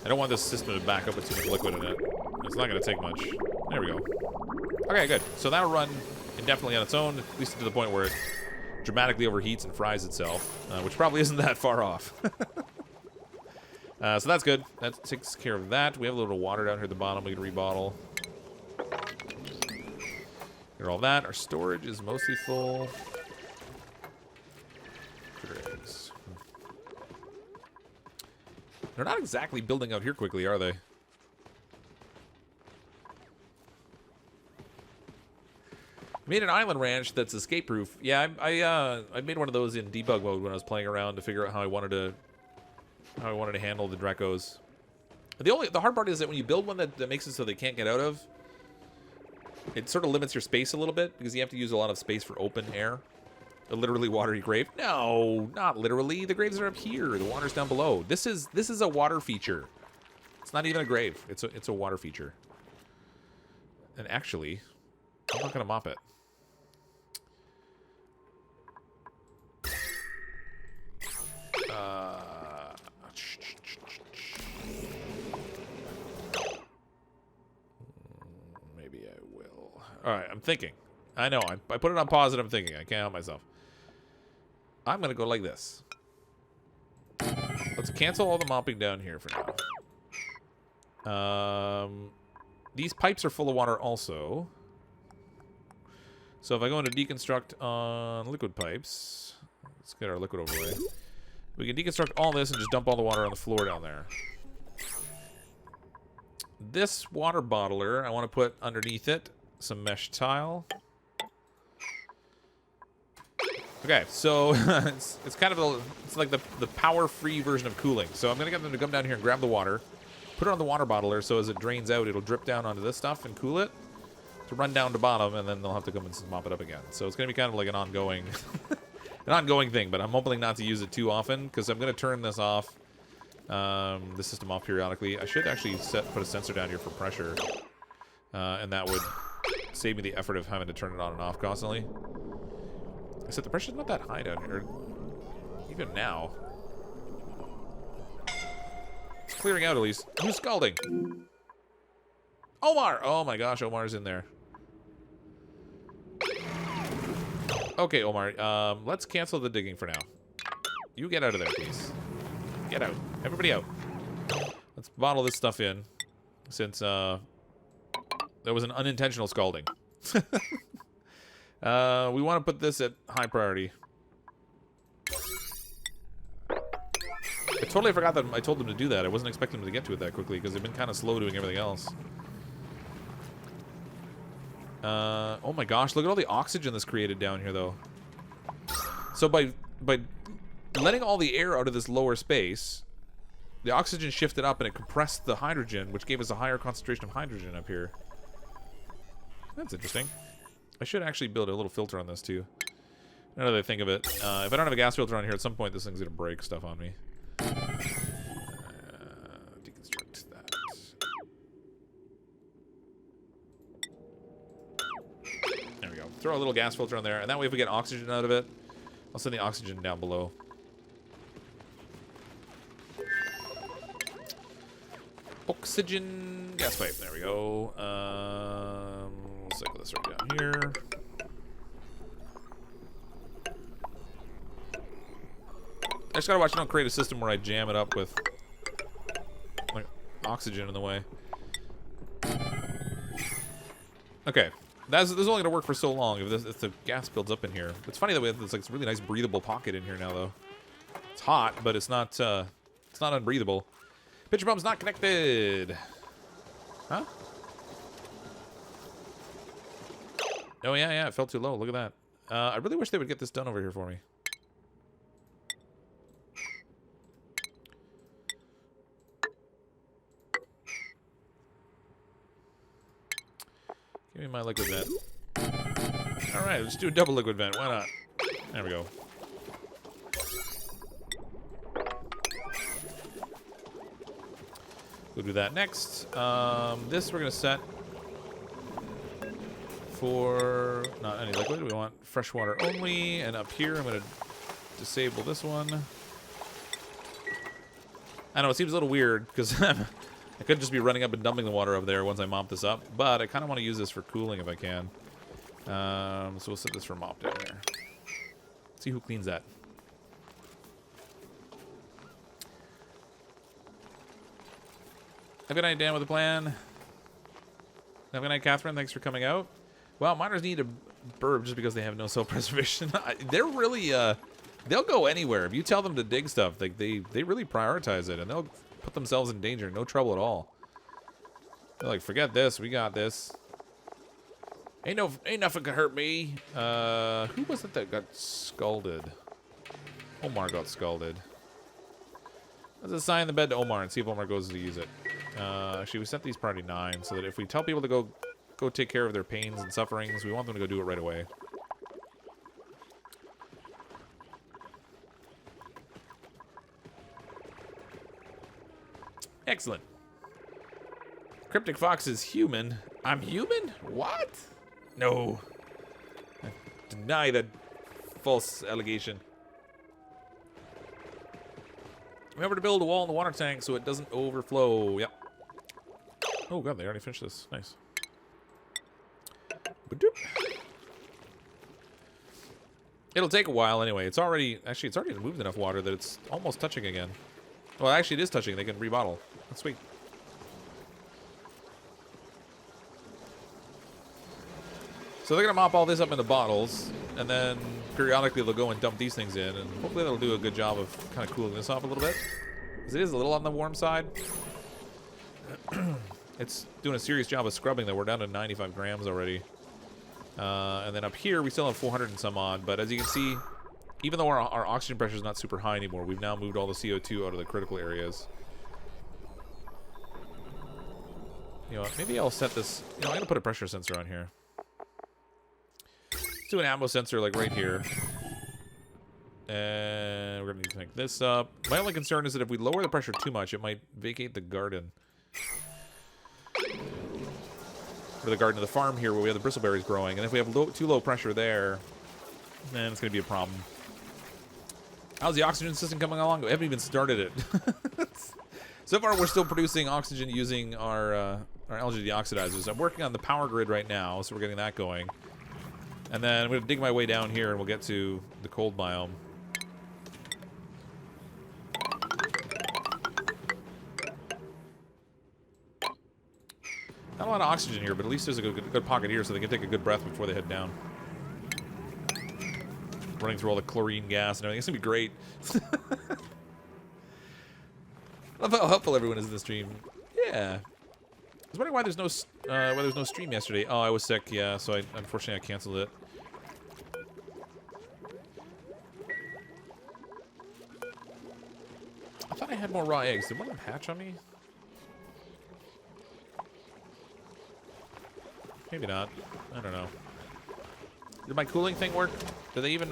[SPEAKER 1] I don't want this system to back up with too much liquid in it. It's not going to take much. There we go. Okay, good. So that'll run indefinitely on its own, at least to the point where it dramatically overheats and fries itself, which probably isn't that far off. So that's good. That takes care of that. We have a little water down here at the bottom we can rebottle. Get all that. Our storage is mostly full. Eggs. They're not exactly building out here quickly, are they? Made an island ranch that's escape-proof. Yeah, I made one of those in debug mode when I was playing around to figure out how I wanted to handle the Drecos. The hard part is that when you build one that makes it so they can't get out of, it sort of limits your space a little bit because you have to use a lot of space for open air. A literally watery grave? No, not literally. The graves are up here. The water's down below. This is a water feature. It's not even a grave. It's a water feature. And actually, I'm not gonna mop it. Maybe I will. All right, I'm thinking. I know. I put it on pause and I'm thinking. I can't help myself. I'm going to go like this. Let's cancel all the mopping down here for now. These pipes are full of water also. So if I go into deconstruct on liquid pipes, let's get our liquid overlay. We can deconstruct all this and just dump all the water on the floor down there. This water bottler, I want to put underneath it some mesh tile. Okay, so it's kind of it's like the power-free version of cooling. So I'm going to get them to come down here and grab the water, put it on the water bottler, so as it drains out, it'll drip down onto this stuff and cool it to run down to bottom, and then they'll have to come and mop it up again. So it's going to be kind of like an ongoing thing, but I'm hoping not to use it too often because I'm going to turn this off, the system off periodically. I should actually put a sensor down here for pressure. And that would save me the effort of having to turn it on and off constantly. I said the pressure's not that high down here. Even now. It's clearing out at least. Who's scalding? Omar! Oh my gosh, Omar's in there. Okay, Omar, let's cancel the digging for now. You get out of there, please. Get out. Everybody out. Let's bottle this stuff in, since, there was an unintentional scalding. We want to put this at high priority. I totally forgot that I told them to do that. I wasn't expecting them to get to it that quickly, because they've been kind of slow doing everything else. Oh my gosh, look at all the oxygen that's created down here, though. So by letting all the air out of this lower space, the oxygen shifted up and it compressed the hydrogen, which gave us a higher concentration of hydrogen up here. That's interesting. I should actually build a little filter on this, too. Now that I think of it. If I don't have a gas filter on here, at some point this thing's going to break stuff on me. Deconstruct that. There we go. Throw a little gas filter on there, and that way if we get oxygen out of it, I'll send the oxygen down below. Oxygen gas pipe. There we go. We'll cycle this right down here. I just gotta watch I don't create a system where I jam it up with like oxygen in the way. Okay, this is only gonna work for so long if the gas builds up in here. It's funny that we have this like really nice breathable pocket in here now, though. It's hot, but it's not unbreathable. Pitcher pump's not connected. Huh? Oh yeah, it fell too low. Look at that. I really wish they would get this done over here for me. Give me my liquid vent. Alright, let's do a double liquid vent. Why not? There we go. We'll do that next. This we're going to set for not any liquid. We want fresh water only. And up here, I'm going to disable this one. I know, it seems a little weird because I could just be running up and dumping the water over there once I mop this up. But I kind of want to use this for cooling if I can. So we'll set this for mop down here. Let's see who cleans that. Have a good night, Dan, with a plan. Have a good night, Catherine. Thanks for coming out. Well, miners need a burb just because they have no self-preservation. They're really, they'll go anywhere. If you tell them to dig stuff, like they really prioritize it, and they'll put themselves in danger. No trouble at all. They're like, forget this. We got this. Ain't nothing can hurt me. Who was it that got scalded? Omar got scalded. Let's assign the bed to Omar and see if Omar goes to use it. Actually, we set these priority 9 so that if we tell people to go take care of their pains and sufferings, we want them to go do it right away. Excellent. CrypticFox is human. I'm human? What? No. I deny that false allegation. Remember to build a wall in the water tank so it doesn't overflow. Yep. Oh god, they already finished this. Nice. Ba-doop. It'll take a while anyway. It's already removed enough water that it's almost touching again. Well, actually it is touching. They can rebottle. That's sweet. So they're going to mop all this up into bottles, and then periodically they'll go and dump these things in, and hopefully that'll do a good job of kind of cooling this off a little bit. Because it is a little on the warm side. It's doing a serious job of scrubbing, though. We're down to 95 grams already. And then up here, we still have 400 and some odd. But as you can see, even though our oxygen pressure is not super high anymore, we've now moved all the CO2 out of the critical areas. You know what? Maybe I'll set this... You know, I'm going to put a pressure sensor on here. Let's do an ammo sensor, like, right here. And we're going to need to connect this up. My only concern is that if we lower the pressure too much, it might vacate the garden. or the garden of the farm here where we have the bristleberries growing. And if we have too low pressure there, then it's going to be a problem. How's the oxygen system coming along? We haven't even started it. So far, we're still producing oxygen using our algae deoxidizers. I'm working on the power grid right now, so we're getting that going. And then I'm going to dig my way down here, and we'll get to the cold biome. Not a lot of oxygen here, but at least there's a good pocket here so they can take a good breath before they head down. Running through all the chlorine gas and everything. It's going to be great. I love how helpful everyone is in the stream. Yeah. I was wondering why there's no stream yesterday. Oh, I was sick, yeah, so unfortunately I canceled it. I thought I had more raw eggs. Did one of them hatch on me? Maybe not. I don't know. Did my cooling thing work? Did they even...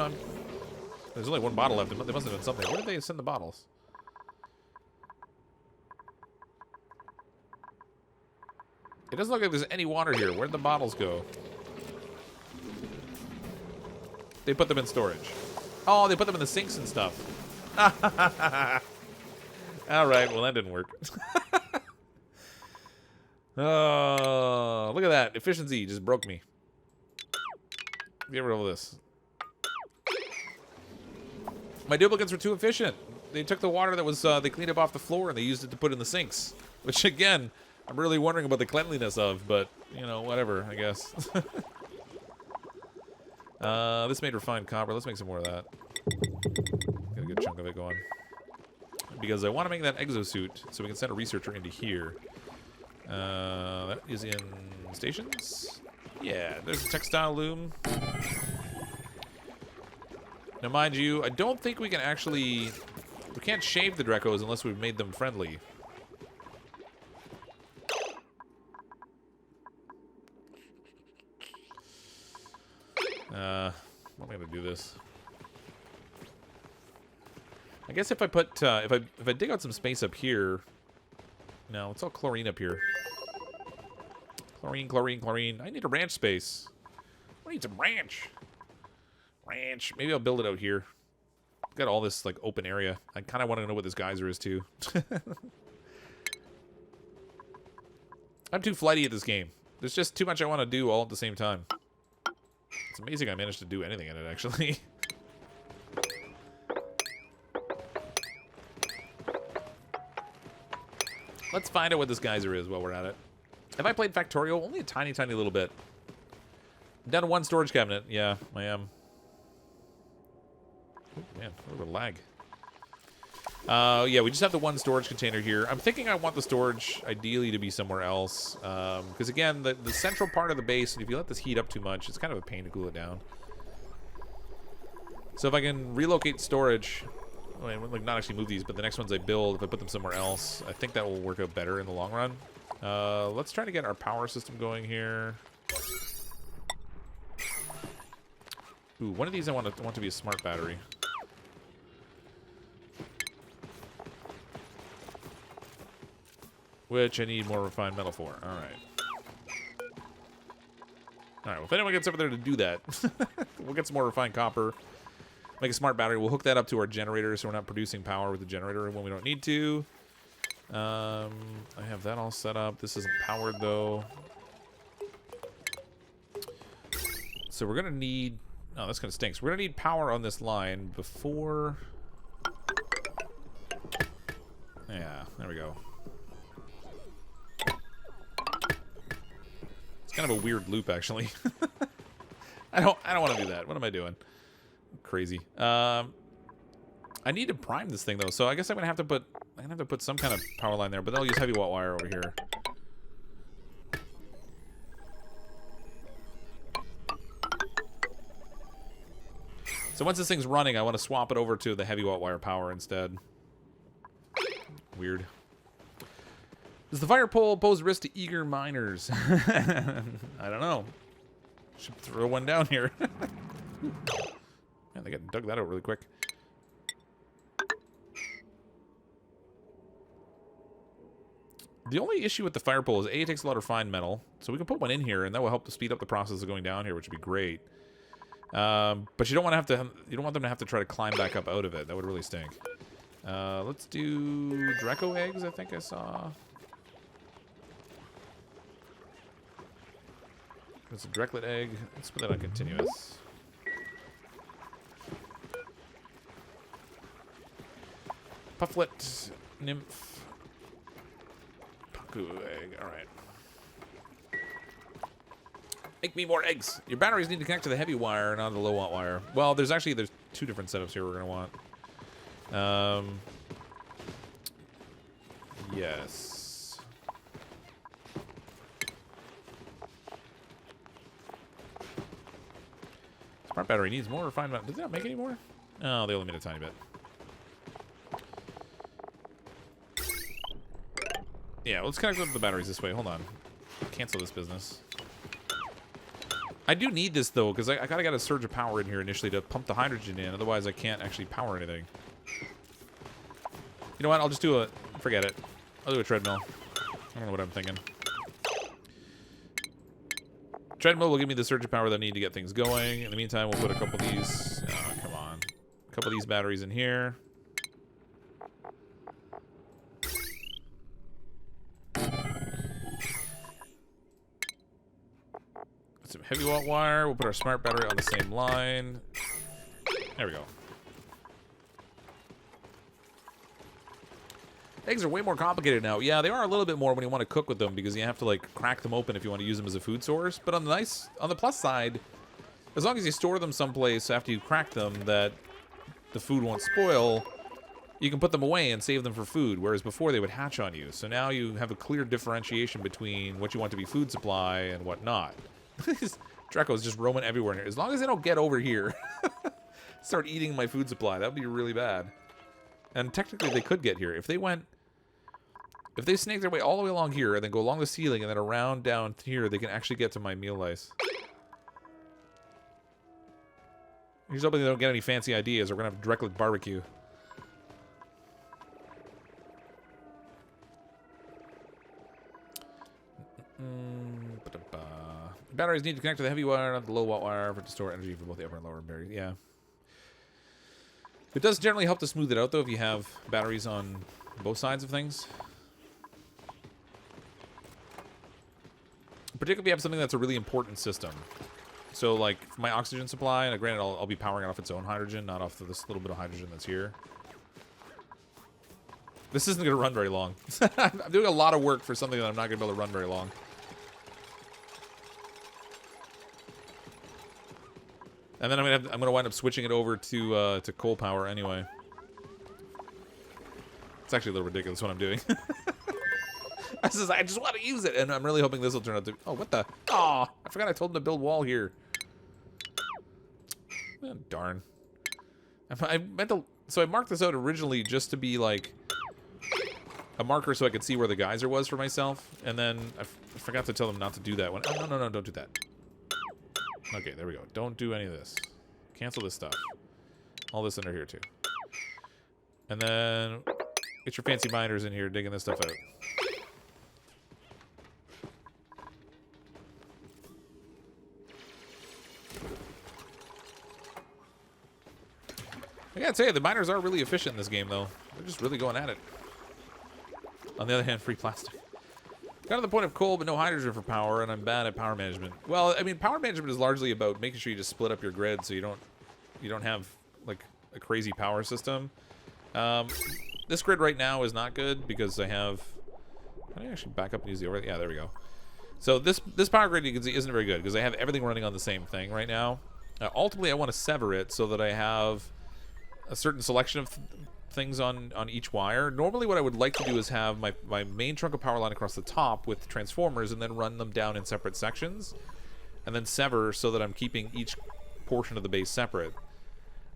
[SPEAKER 1] There's only one bottle left. They must have done something. Where did they send the bottles? It doesn't look like there's any water here. Where'd the bottles go? They put them in storage. Oh, they put them in the sinks and stuff. Alright, well that didn't work. Oh, look at that. Efficiency just broke me. Get rid of this. My duplicates were too efficient. They took the water that was, they cleaned up off the floor and they used it to put in the sinks. Which, again, I'm really wondering about the cleanliness of, but, you know, whatever, I guess. This made refined copper. Let's make some more of that. Get a good chunk of it going. Because I want to make that exosuit so we can send a researcher into here. That is in stations. Yeah, there's a textile loom. Now, mind you, I don't think we can actually... We can't shave the Drecos unless we've made them friendly. What am I gonna do this? I guess if I put if I dig out some space up here. No, it's all chlorine up here. Chlorine, chlorine, chlorine. I need a ranch space. I need some ranch. Ranch. Maybe I'll build it out here. Got all this like open area. I kind of want to know what this geyser is too. I'm too flighty at this game. There's just too much I want to do all at the same time. It's amazing I managed to do anything in it, actually. Let's find out what this geyser is while we're at it. Have I played Factorio? Only a tiny, tiny little bit. I'm down to one storage cabinet. Yeah, I am. Oh, man, a little lag. Yeah, we just have the one storage container here. I'm thinking I want the storage ideally to be somewhere else. Because again, the central part of the base, if you let this heat up too much, it's kind of a pain to cool it down. So if I can relocate storage, I mean, like not actually move these, but the next ones I build, if I put them somewhere else, I think that will work out better in the long run. Let's try to get our power system going here. Ooh, one of these I want to be a smart battery. Which I need more refined metal for. Alright. Alright, well if anyone gets over there to do that, we'll get some more refined copper. Make a smart battery. We'll hook that up to our generator so we're not producing power with the generator when we don't need to. I have that all set up. This isn't powered though. So we're going to need... Oh, that's going to stink. So we're going to need power on this line before... Yeah, there we go. Kind of a weird loop, actually. I don't want to do that. What am I doing? I'm crazy. I need to prime this thing though, so I guess I'm gonna have to put some kind of power line there, but then I'll use heavy watt wire over here. So once this thing's running, I want to swap it over to the heavy watt wire power instead. Weird. Does the fire pole pose risk to eager miners? I don't know. Should throw one down here. Man, they got dug that out really quick. The only issue with the fire pole is A, it takes a lot of refined metal, so we can put one in here, and that will help to speed up the process of going down here, which would be great. But you don't want to have to. You don't want them to have to try to climb back up out of it. That would really stink. Let's do Draco eggs. I think I saw. There's a Drecklet egg. Let's put that on continuous. Pufflet, nymph, Paku egg. All right. Make me more eggs. Your batteries need to connect to the heavy wire, not the low watt wire. Well, there's two different setups here we're gonna want. Yes. Smart battery needs more refined. Does that make any more? Oh, they only made a tiny bit. Yeah, let's connect up the batteries this way. Hold on. Cancel this business. I do need this, though, because I gotta get a surge of power in here initially to pump the hydrogen in. Otherwise, I can't actually power anything. You know what? I'll just do a... Forget it. I'll do a treadmill. I don't know what I'm thinking. Treadmill will give me the surge of power that I need to get things going. In the meantime, we'll put a couple of these... Oh, come on. A couple of these batteries in here. Some heavy watt wire. We'll put our smart battery on the same line. There we go. Eggs are way more complicated now. Yeah, they are a little bit more when you want to cook with them because you have to like crack them open if you want to use them as a food source. But on the plus side, as long as you store them someplace after you crack them that the food won't spoil, you can put them away and save them for food, whereas before they would hatch on you. So now you have a clear differentiation between what you want to be food supply and what not. Draco's just roaming everywhere in here. As long as they don't get over here, start eating my food supply, that would be really bad. And technically they could get here. If they snake their way all the way along here and then go along the ceiling and then around down here, they can actually get to my meal lice. Here's hoping they don't get any fancy ideas. We're going to have Drecklet barbecue. Batteries need to connect to the heavy wire, not the low watt wire, to store energy for both the upper and lower batteries. Yeah. It does generally help to smooth it out, though, if you have batteries on both sides of things. Particularly if you have something that's a really important system. So, like, for my oxygen supply, and granted, I'll be powering it off its own hydrogen, not off this little bit of hydrogen that's here. This isn't going to run very long. I'm doing a lot of work for something that I'm not going to be able to run very long. And then I'm gonna wind up switching it over to coal power anyway. It's actually a little ridiculous what I'm doing. I just want to use it, and I'm really hoping this will turn out to. Oh, what the? Oh, I forgot I told him to build wall here. Oh, darn. I meant to. So I marked this out originally just to be like a marker so I could see where the geyser was for myself, and then I forgot to tell them not to do that one. Oh, no, don't do that. Okay, there we go. Don't do any of this. Cancel this stuff. All this under here, too. And then get your fancy miners in here digging this stuff out. I gotta tell you, the miners are really efficient in this game, though. They're just really going at it. On the other hand, free plastic. Got to the point of coal, but no hydrogen for power, and I'm bad at power management. Well, I mean, power management is largely about making sure you just split up your grid so you don't have like a crazy power system. This grid right now is not good because I have. Can I actually back up and use the overlay? Yeah, there we go. So this power grid you can see isn't very good because I have everything running on the same thing right now. Ultimately, I want to sever it so that I have a certain selection of things on each wire. Normally what I would like to do is have my main trunk of power line across the top with transformers and then run them down in separate sections and then sever so that I'm keeping each portion of the base separate.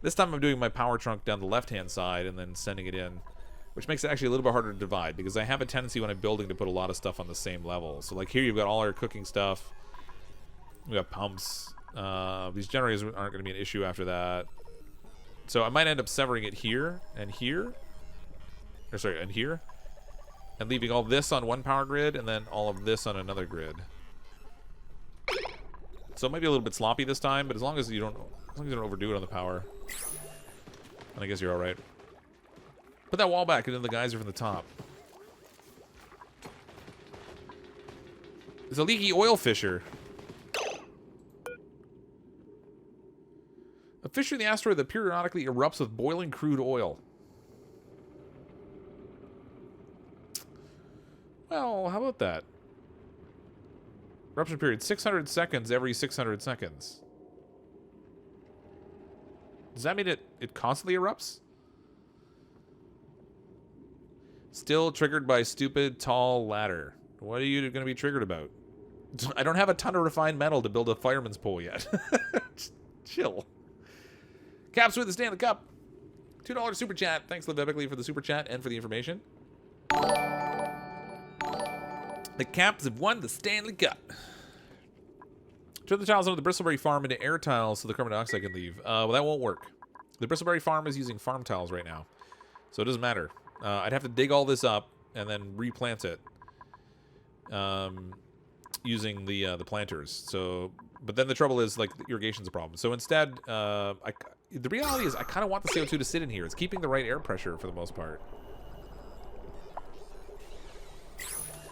[SPEAKER 1] This time I'm doing my power trunk down the left hand side and then sending it in, which makes it actually a little bit harder to divide because I have a tendency when I'm building to put a lot of stuff on the same level. So like here you've got all our cooking stuff, we got pumps, these generators aren't going to be an issue after that. So I might end up severing it here and here. Or sorry, and here. And leaving all this on one power grid and then all of this on another grid. So it might be a little bit sloppy this time, but as long as you don't overdo it on the power, then I guess you're all right. Put that wall back into the geyser from the top. It's a leaky oil fisher. A fissure in the asteroid that periodically erupts with boiling crude oil. Well, how about that? Eruption period, 600 seconds every 600 seconds. Does that mean it constantly erupts? Still triggered by stupid tall ladder. What are you going to be triggered about? I don't have a ton of refined metal to build a fireman's pole yet. Chill. Caps with the Stanley Cup. $2 super chat. Thanks, Live Epically, for the super chat and for the information. The Caps have won the Stanley Cup. Turn the tiles under the Bristleberry farm into air tiles so the carbon dioxide can leave. Well, that won't work. The Bristleberry farm is using farm tiles right now, so it doesn't matter. I'd have to dig all this up and then replant it using the planters. So, but then the trouble is, like, the irrigation's a problem. So instead, the reality is I kind of want the CO2 to sit in here. It's keeping the right air pressure for the most part.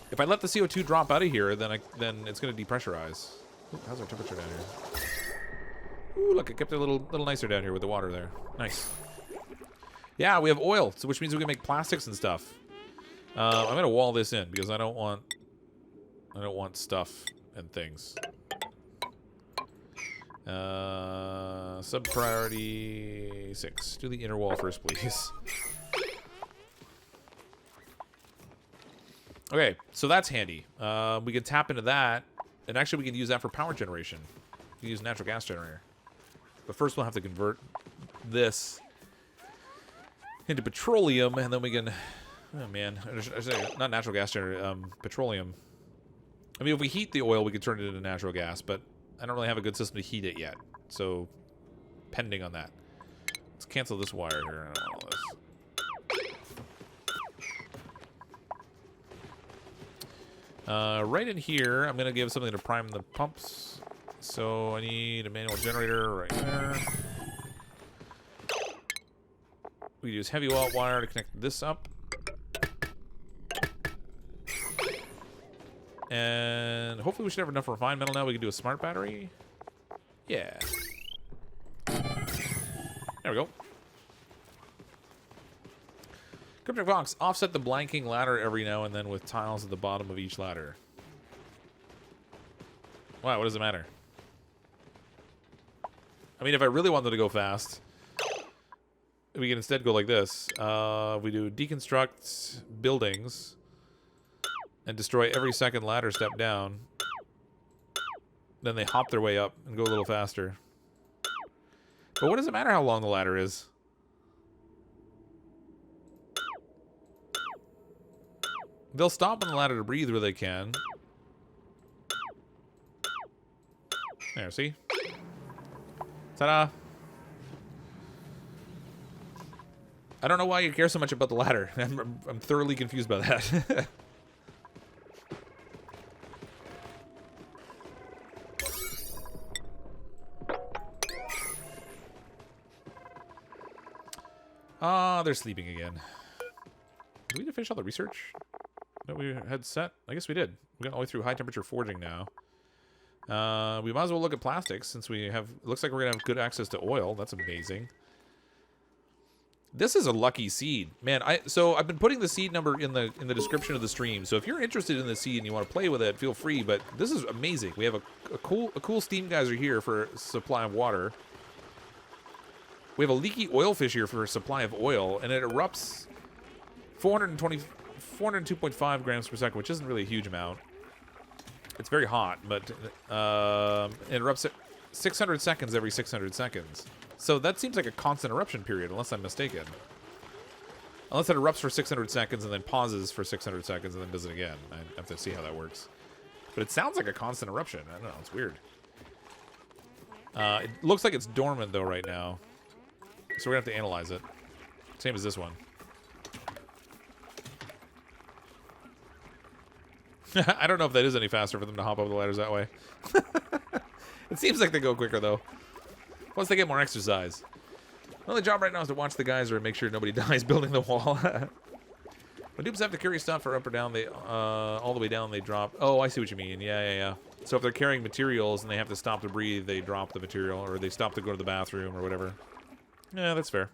[SPEAKER 1] If I let the CO2 drop out of here, then it's going to depressurize. Ooh, how's our temperature down here? Ooh, look, it kept it a little nicer down here with the water there. Nice. Yeah, we have oil, so which means we can make plastics and stuff. I'm going to wall this in because I don't want stuff and things. Sub priority 6. Do the inner wall first, please. Okay, so that's handy. We can tap into that, and actually we can use that for power generation. We can use a natural gas generator. But first we'll have to convert this into petroleum, and then we can... Oh, man. I should say, not natural gas generator, petroleum. I mean, if we heat the oil, we could turn it into natural gas, but I don't really have a good system to heat it yet. So, pending on that. Let's cancel this wire here and all this. Right in here, I'm going to give something to prime the pumps. So I need a manual generator right there. We use heavy wire to connect this up. And hopefully we should have enough refined metal now. We can do a smart battery. Yeah. There we go. CrypticFox, offset the blanking ladder every now and then with tiles at the bottom of each ladder. Wow, what does it matter? I mean, if I really wanted to go fast, we can instead go like this. We do deconstruct buildings and destroy every second ladder step down. Then they hop their way up and go a little faster. But what does it matter how long the ladder is? They'll stop on the ladder to breathe where they can. There, see? Ta-da! I don't know why you care so much about the ladder. I'm thoroughly confused by that. Ah, they're sleeping again. Did we finish all the research that we had set? I guess we did. We got all the way through high temperature forging now. We might as well look at plastics since we have... Looks like we're going to have good access to oil. That's amazing. This is a lucky seed. Man, so I've been putting the seed number in the description of the stream. So if you're interested in the seed and you want to play with it, feel free. But this is amazing. We have a cool steam geyser here for supply of water. We have a leaky oil fish here for a supply of oil, and it erupts 402.5 grams per second, which isn't really a huge amount. It's very hot, but it erupts at 600 seconds every 600 seconds. So that seems like a constant eruption period, unless I'm mistaken. Unless it erupts for 600 seconds and then pauses for 600 seconds and then does it again. I have to see how that works. But it sounds like a constant eruption. I don't know, it's weird. It looks like it's dormant, though, right now. So we're going to have to analyze it. Same as this one. I don't know if that is any faster for them to hop over the ladders that way. It seems like they go quicker, though. Once they get more exercise. My only job right now is to watch the geyser and make sure nobody dies building the wall. When dupes have to carry stuff or up or down, they all the way down, they drop. Oh, I see what you mean. Yeah. So if they're carrying materials and they have to stop to breathe, they drop the material, or they stop to go to the bathroom or whatever. Yeah, that's fair.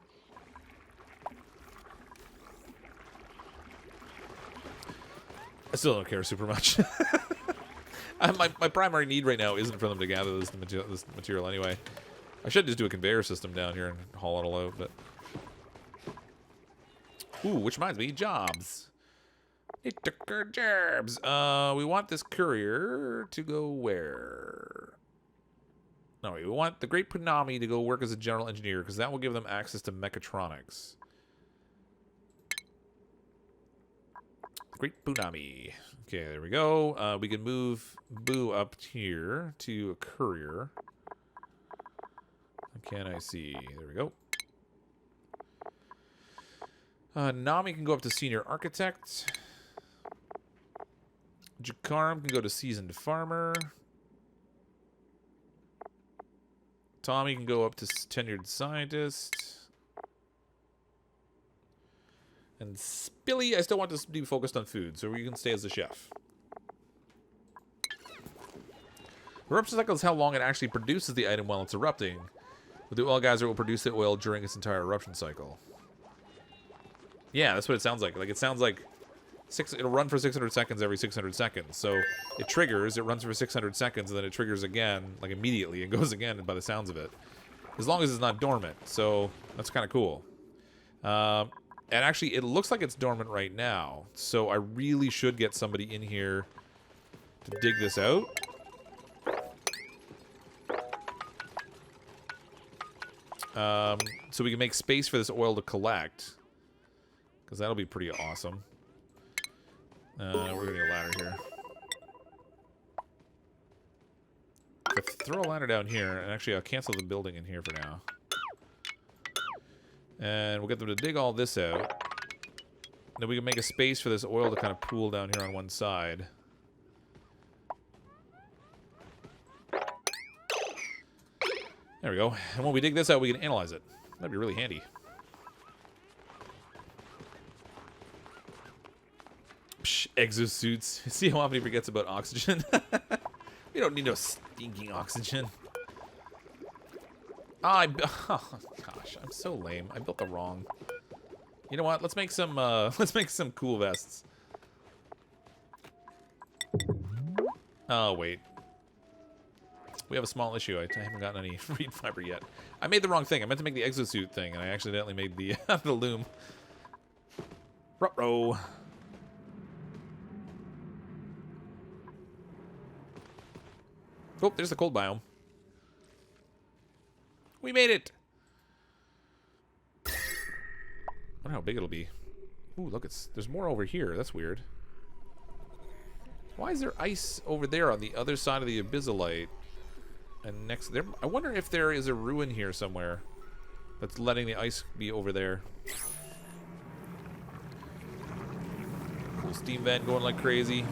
[SPEAKER 1] I still don't care super much. My primary need right now isn't for them to gather this material anyway. I should just do a conveyor system down here and haul it all out, but... Ooh, which reminds me, jobs. It took our jobs. We want this courier to go where? No, we want the Great Punami to go work as a general engineer, because that will give them access to mechatronics. Great Punami. Okay, there we go. We can move Boo up here to a courier. Can I see? There we go. Nami can go up to senior architect. Jakaram can go to seasoned farmer. Tommy can go up to tenured scientist. And Spilly, I still want to be focused on food, so you can stay as the chef. Eruption cycle is how long it actually produces the item while it's erupting. With the oil geyser, it will produce the oil during its entire eruption cycle. Yeah, that's what it sounds like. Like, it sounds like it'll run for 600 seconds every 600 seconds. So it triggers, it runs for 600 seconds, and then it triggers again, like immediately, and goes again by the sounds of it. As long as it's not dormant. So that's kind of cool. And actually, it looks like it's dormant right now. So I really should get somebody in here to dig this out. So we can make space for this oil to collect. Because that'll be pretty awesome. We're going to need a ladder here. If I throw a ladder down here, and actually I'll cancel the building in here for now. And we'll get them to dig all this out. Then we can make a space for this oil to kind of pool down here on one side. There we go. And when we dig this out, we can analyze it. That'd be really handy. Psh, exosuits. See how often he forgets about oxygen? We don't need no stinking oxygen. Oh gosh, I'm so lame. I built the wrong. You know what? Let's make some cool vests. Oh wait. We have a small issue. I haven't gotten any reed fiber yet. I made the wrong thing. I meant to make the exosuit thing, and I accidentally made the the loom. Ruh-roh. Oh, there's the cold biome. We made it! I wonder how big it'll be. Ooh, look, there's more over here. That's weird. Why is there ice over there on the other side of the abyssallite? And next there, I wonder if there is a ruin here somewhere that's letting the ice be over there. Cool steam vent going like crazy.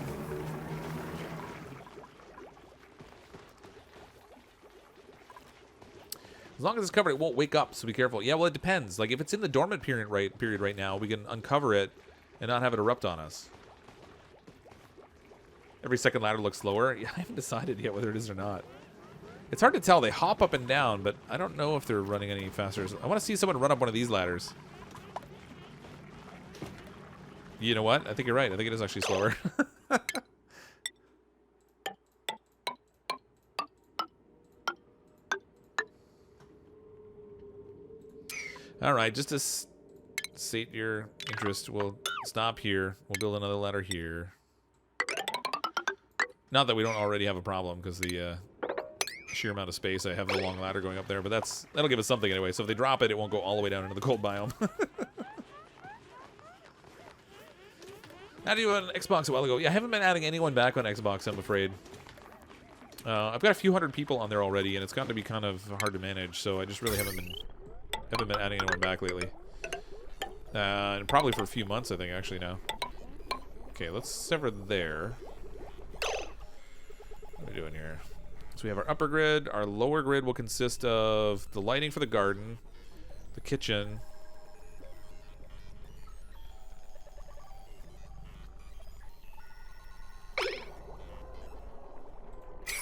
[SPEAKER 1] As long as it's covered, it won't wake up, so be careful. Yeah, well, it depends. Like, if it's in the dormant period right now, we can uncover it and not have it erupt on us. Every second ladder looks slower. Yeah, I haven't decided yet whether it is or not. It's hard to tell. They hop up and down, but I don't know if they're running any faster. I want to see someone run up one of these ladders. You know what? I think you're right. I think it is actually slower. All right, just to sate your interest, we'll stop here. We'll build another ladder here. Not that we don't already have a problem, because the sheer amount of space, I have the long ladder going up there, but that'll give us something anyway. So if they drop it, it won't go all the way down into the cold biome. Added you on Xbox a while ago. Yeah, I haven't been adding anyone back on Xbox, I'm afraid. I've got a few hundred people on there already, and it's gotten to be kind of hard to manage, so I just really haven't been adding anyone back lately. And probably for a few months, I think, actually, now. Okay, let's sever there. What are we doing here? So we have our upper grid. Our lower grid will consist of the lighting for the garden, the kitchen.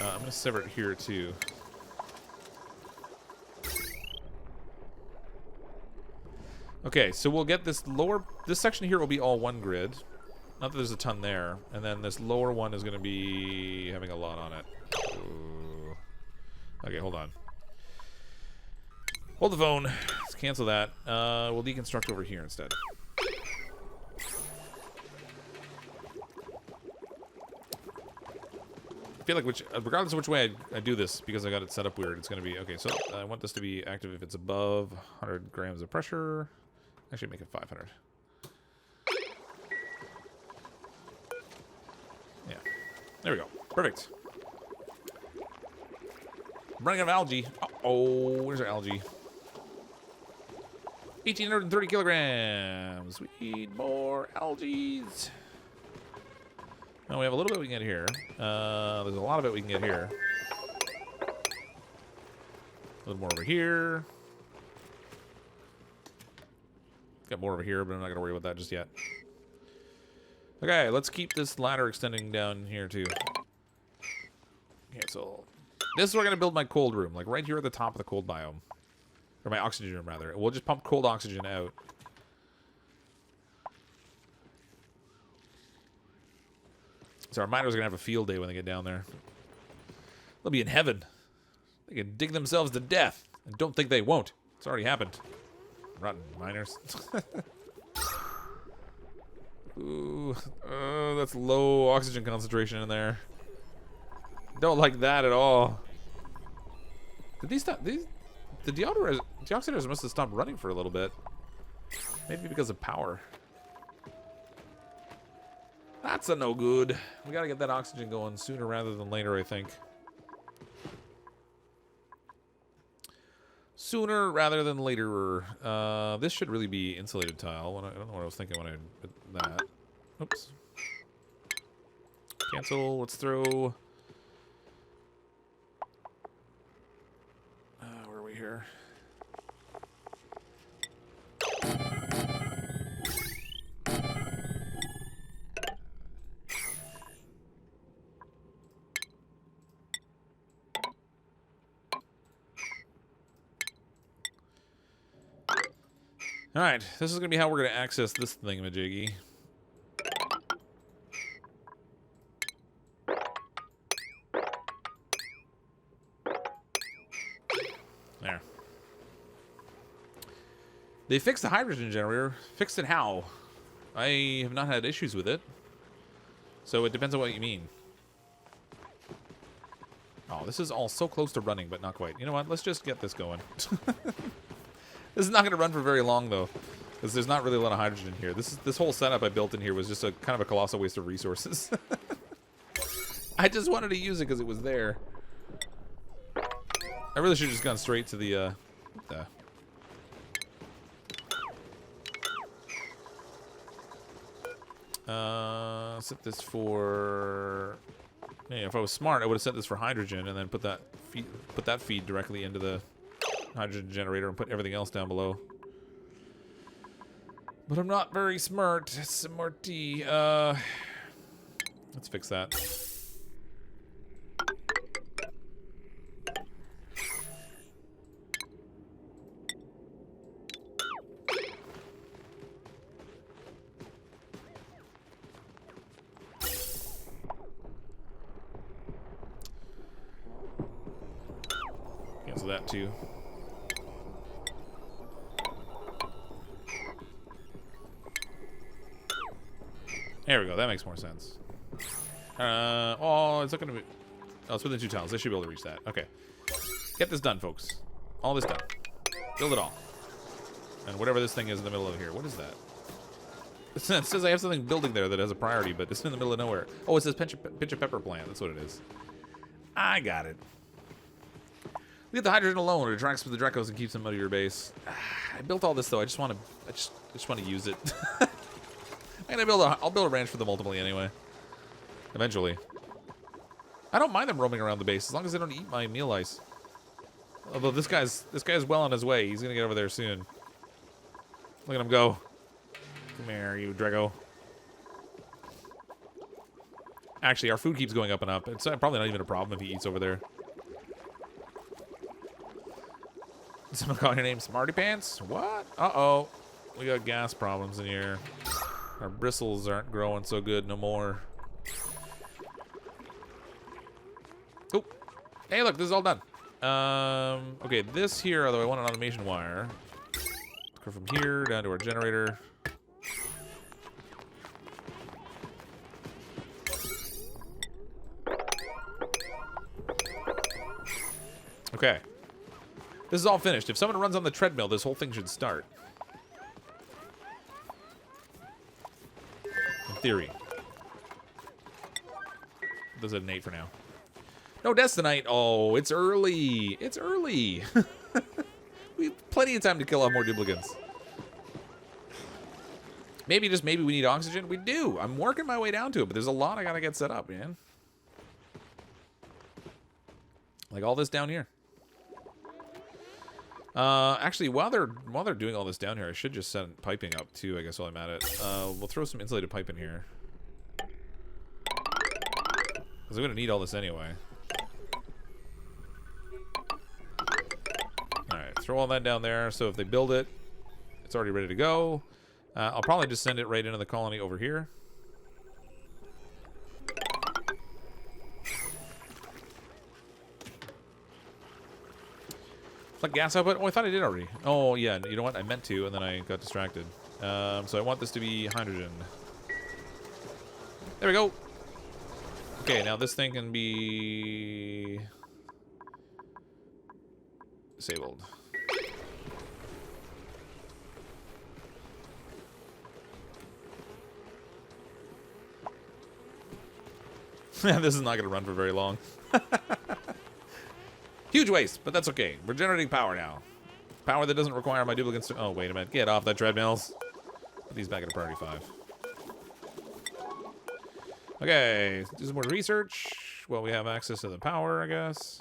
[SPEAKER 1] I'm going to sever it here too. Okay, so we'll get this lower... This section here will be all one grid. Not that there's a ton there. And then this lower one is going to be having a lot on it. Ooh. Okay, hold on. Hold the phone. Let's cancel that. We'll deconstruct over here instead. I feel like regardless of which way I do this, because I got it set up weird, it's going to be... Okay, so I want this to be active if it's above 100 grams of pressure. Actually, make it 500. Yeah. There we go. Perfect. I'm running out of algae. Uh-oh. Where's our algae? 1,830 kilograms. We need more algae. Oh, we have a little bit we can get here. There's a lot of it we can get here. A little more over here. Got more over here, but I'm not going to worry about that just yet. Okay, let's keep this ladder extending down here, too. Okay, so this is where I'm going to build my cold room, like right here at the top of the cold biome. Or my oxygen room, rather. We'll just pump cold oxygen out. So our miners are going to have a field day when they get down there. They'll be in heaven. They can dig themselves to death. And don't think they won't. It's already happened. Rotten miners. Ooh, that's low oxygen concentration in there. Don't like that at all. Did these stop? The deoxidizers must have stopped running for a little bit. Maybe because of power. That's a no good. We gotta get that oxygen going sooner rather than later, I think. Sooner rather than later. This should really be insulated tile. I don't know what I was thinking when I put that. Oops. Cancel. Let's throw... where are we here? Alright, this is going to be how we're going to access this thingamajiggy. There. They fixed the hydrogen generator. Fixed it how? I have not had issues with it. So it depends on what you mean. Oh, this is all so close to running, but not quite. You know what? Let's just get this going. This is not going to run for very long, though, because there's not really a lot of hydrogen here. This whole setup I built in here was just a kind of a colossal waste of resources. I just wanted to use it because it was there. I really should have just gone straight to the set this for... Yeah, if I was smart, I would have set this for hydrogen and then put that feed directly into the hydrogen generator and put everything else down below. But I'm not very smart. Smarty. Let's fix that. Cancel that too. There we go. That makes more sense. Oh, it's not going to be... Oh, it's within 2 tiles. They should be able to reach that. Okay. Get this done, folks. All this done. Build it all. And whatever this thing is in the middle of here. What is that? It says I have something building there that has a priority, but it's in the middle of nowhere. Oh, it says pinch of pepper plant. That's what it is. I got it. Leave the hydrogen alone. It attracts the Drecos and keeps them out of your base. I built all this, though. I just want to use it. I'll build a ranch for them ultimately anyway. Eventually. I don't mind them roaming around the base as long as they don't eat my meal ice. Although this guy's well on his way. He's gonna get over there soon. Look at him go. Come here, you Drago. Actually, our food keeps going up and up. It's probably not even a problem if he eats over there. Someone calling your name Smarty Pants? What? Uh-oh. We got gas problems in here. Our bristles aren't growing so good no more. Oh. Hey, look, this is all done. Okay, this here, although I want an automation wire. Let's go from here down to our generator. Okay. This is all finished. If someone runs on the treadmill, this whole thing should start. In theory. This is an 8 for now. No deaths tonight. Oh, it's early. It's early. We have plenty of time to kill off more duplicants. Maybe, just maybe we need oxygen. We do. I'm working my way down to it, but there's a lot I gotta get set up, man. Like all this down here. Actually, while they're doing all this down here, I should just send piping up too, I guess, while I'm at it. We'll throw some insulated pipe in here. Because I'm going to need all this anyway. Alright, throw all that down there, so if they build it, it's already ready to go. I'll probably just send it right into the colony over here. Like gas output? Oh, I thought I did already. Oh, yeah. You know what? I meant to, and then I got distracted. So I want this to be hydrogen. There we go. Okay, now this thing can be disabled. This is not going to run for very long. Huge waste, but that's okay. We're generating power now. Power that doesn't require my duplicates to... Oh, wait a minute. Get off that treadmills. Put these back into priority 5. Okay, do some more research. Well, we have access to the power, I guess.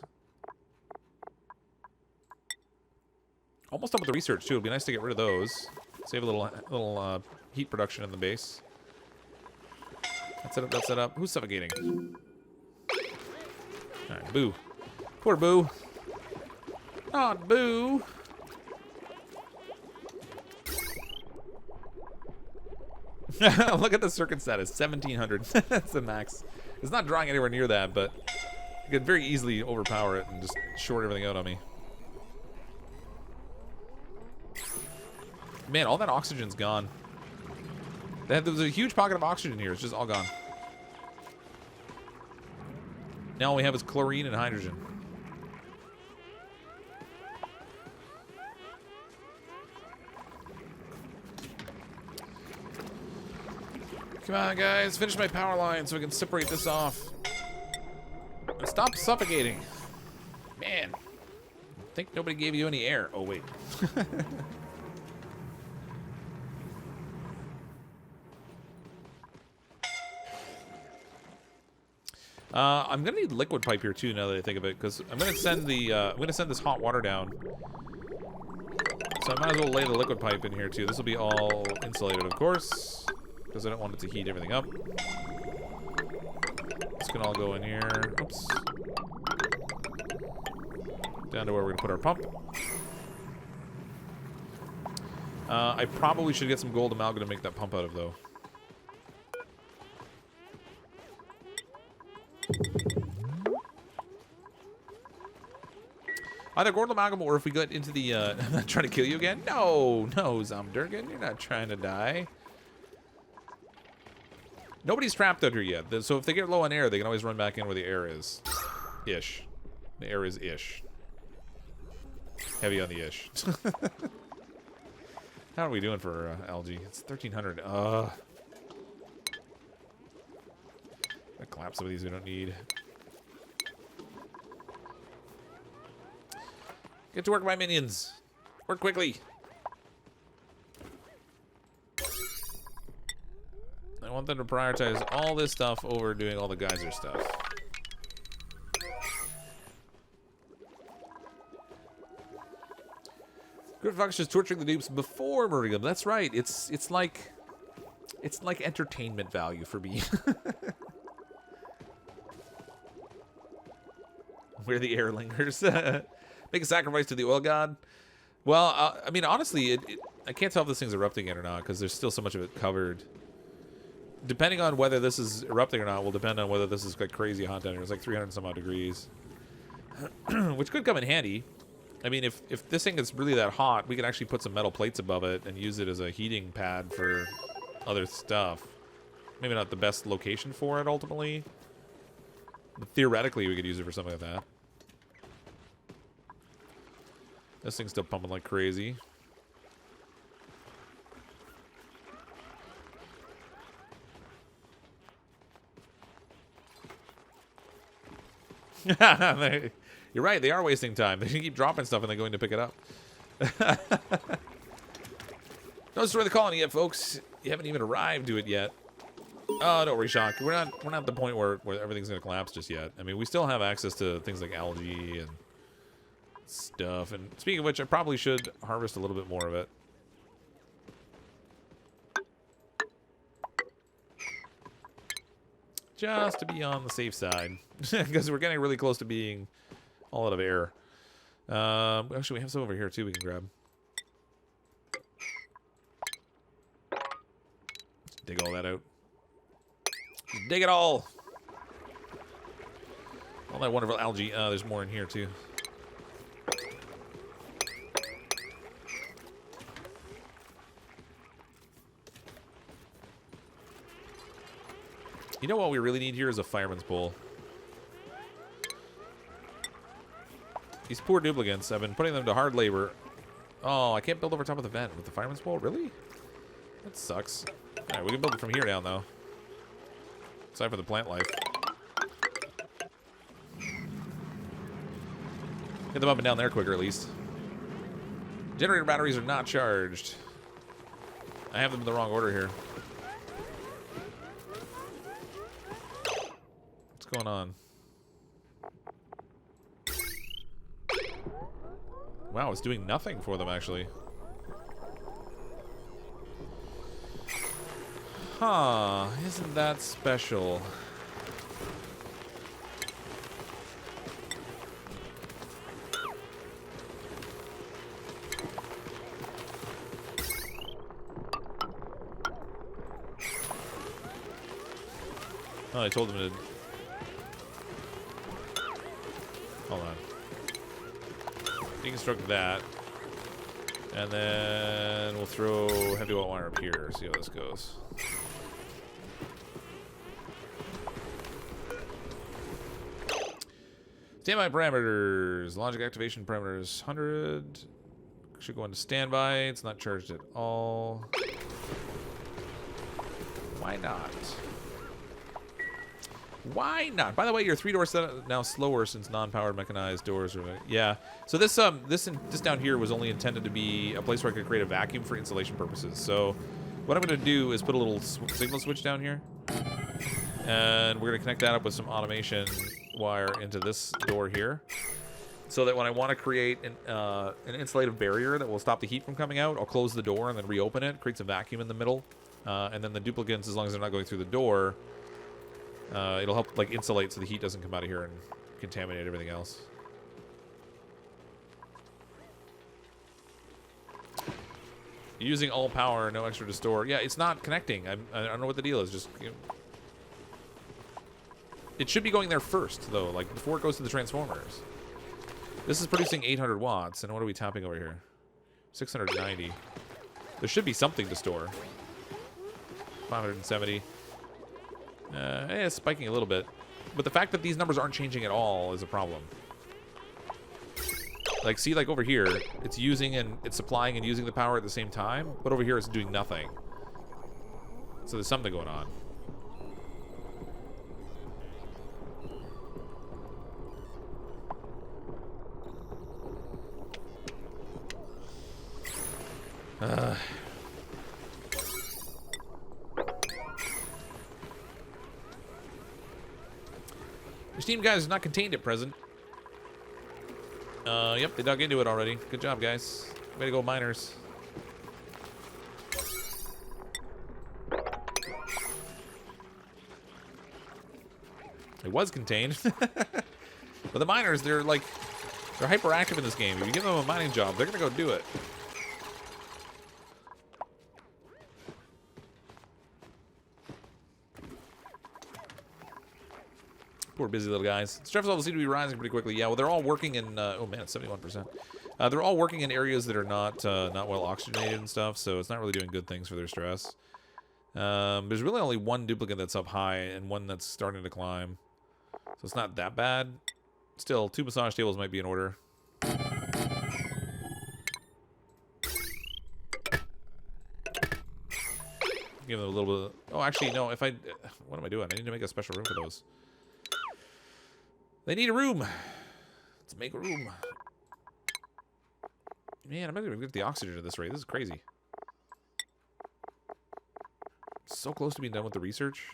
[SPEAKER 1] Almost done with the research, too. It'd be nice to get rid of those. Save a little heat production in the base. That's it up, that's it up. Who's suffocating? Alright, Boo. Poor Boo. Oh, Boo. Look at the circuit status. 1700. That's the max. It's not drawing anywhere near that, but you could very easily overpower it and just short everything out on me. Man, all that oxygen's gone. There was a huge pocket of oxygen here. It's just all gone. Now all we have is chlorine and hydrogen. Come on, guys. Finish my power line so we can separate this off. And stop suffocating. Man. I think nobody gave you any air. Oh, wait. I'm gonna need liquid pipe here too. Now that I think of it, because I'm gonna send this hot water down. So I might as well lay the liquid pipe in here too. This will be all insulated, of course, because I don't want it to heat everything up. This can all go in here. Oops. Down to where we're gonna put our pump. I probably should get some gold amalgam to make that pump out of, though. Either gold amalgam, or if we get into the, I'm not trying to kill you again. No, Zomdurgan, you're not trying to die. Nobody's trapped out here yet. So if they get low on air, they can always run back in where the air is. Ish. The air is ish. Heavy on the ish. How are we doing for algae? It's 1300. Gonna collapse some of these we don't need. Get to work, my minions. Work quickly. I want them to prioritize all this stuff over doing all the geyser stuff. CrypticFox is torturing the dupes before murdering them. That's right. It's like entertainment value for me. We're the airlingers. Make a sacrifice to the oil god. Well, I mean, honestly, I can't tell if this thing's erupting yet or not because there's still so much of it covered. Depending on whether this is erupting or not will depend on whether this is like crazy hot down here. It's like 300 some odd degrees. Which could come in handy. I mean, if this thing is really that hot, we can actually put some metal plates above it and use it as a heating pad for other stuff. Maybe not the best location for it, ultimately. But theoretically, we could use it for something like that. This thing's still pumping like crazy. You're right, they are wasting time. They keep dropping stuff and they're going to pick it up. Don't destroy the colony yet, folks. You haven't even arrived to it yet. Oh, don't worry, Shock. We're not at the point where everything's gonna collapse just yet. I mean, we still have access to things like algae and stuff. And speaking of which, I probably should harvest a little bit more of it. Just to be on the safe side. Because we're getting really close to being all out of air. Actually, we have some over here, too, we can grab. Just dig all that out. Just dig it all! All that wonderful algae. There's more in here, too. You know what we really need here is a fireman's pole. These poor duplicants, I've been putting them to hard labor. Oh, I can't build over top of the vent with the fireman's pole? Really? That sucks. Alright, we can build it from here down, though. Aside from the plant life. Get them up and down there quicker, at least. Generator batteries are not charged. I have them in the wrong order here. What's going on? Wow, it's doing nothing for them, actually. Huh, isn't that special? Oh, I told him to... Hold on. Deconstruct that. And then we'll throw heavy wire up here, see how this goes. Standby parameters. Logic activation parameters. 100. Should go into standby. It's not charged at all. Why not? Why not? By the way, your 3-door setup now slower since non-powered mechanized doors are... Yeah. So this down here was only intended to be a place where I could create a vacuum for insulation purposes. So what I'm going to do is put a little signal switch down here. And we're going to connect that up with some automation wire into this door here. So that when I want to create an insulative barrier that will stop the heat from coming out, I'll close the door and then reopen it. Creates a vacuum in the middle. And then the duplicants, as long as they're not going through the door... it'll help like insulate so the heat doesn't come out of here and contaminate everything else. Using all power, no extra to store. Yeah, it's not connecting. I don't know what the deal is. Just it should be going there first though, like before it goes to the transformers. This is producing 800 watts, and what are we tapping over here? 690. There should be something to store. 570. It's spiking a little bit. But the fact that these numbers aren't changing at all is a problem. Like, see, like over here, it's using and it's supplying and using the power at the same time, but over here it's doing nothing. So there's something going on. Your Steam guys are not contained at present. Yep, they dug into it already. Good job, guys. Way to go, miners. It was contained. But the miners, they're hyperactive in this game. If you give them a mining job, they're gonna go do it. Poor busy little guys. Stress levels seem to be rising pretty quickly. Yeah, well, they're all working in. Oh man, it's 71%. They're all working in areas that are not well oxygenated and stuff, so it's not really doing good things for their stress. There's really only one duplicate that's up high and one that's starting to climb, so it's not that bad. Still, 2 massage tables might be in order. Give them a little bit of, oh, actually, no, if I... What am I doing? I need to make a special room for those. They need a room. Let's make a room. Man, I'm not going to get the oxygen at this rate. This is crazy. So close to being done with the research.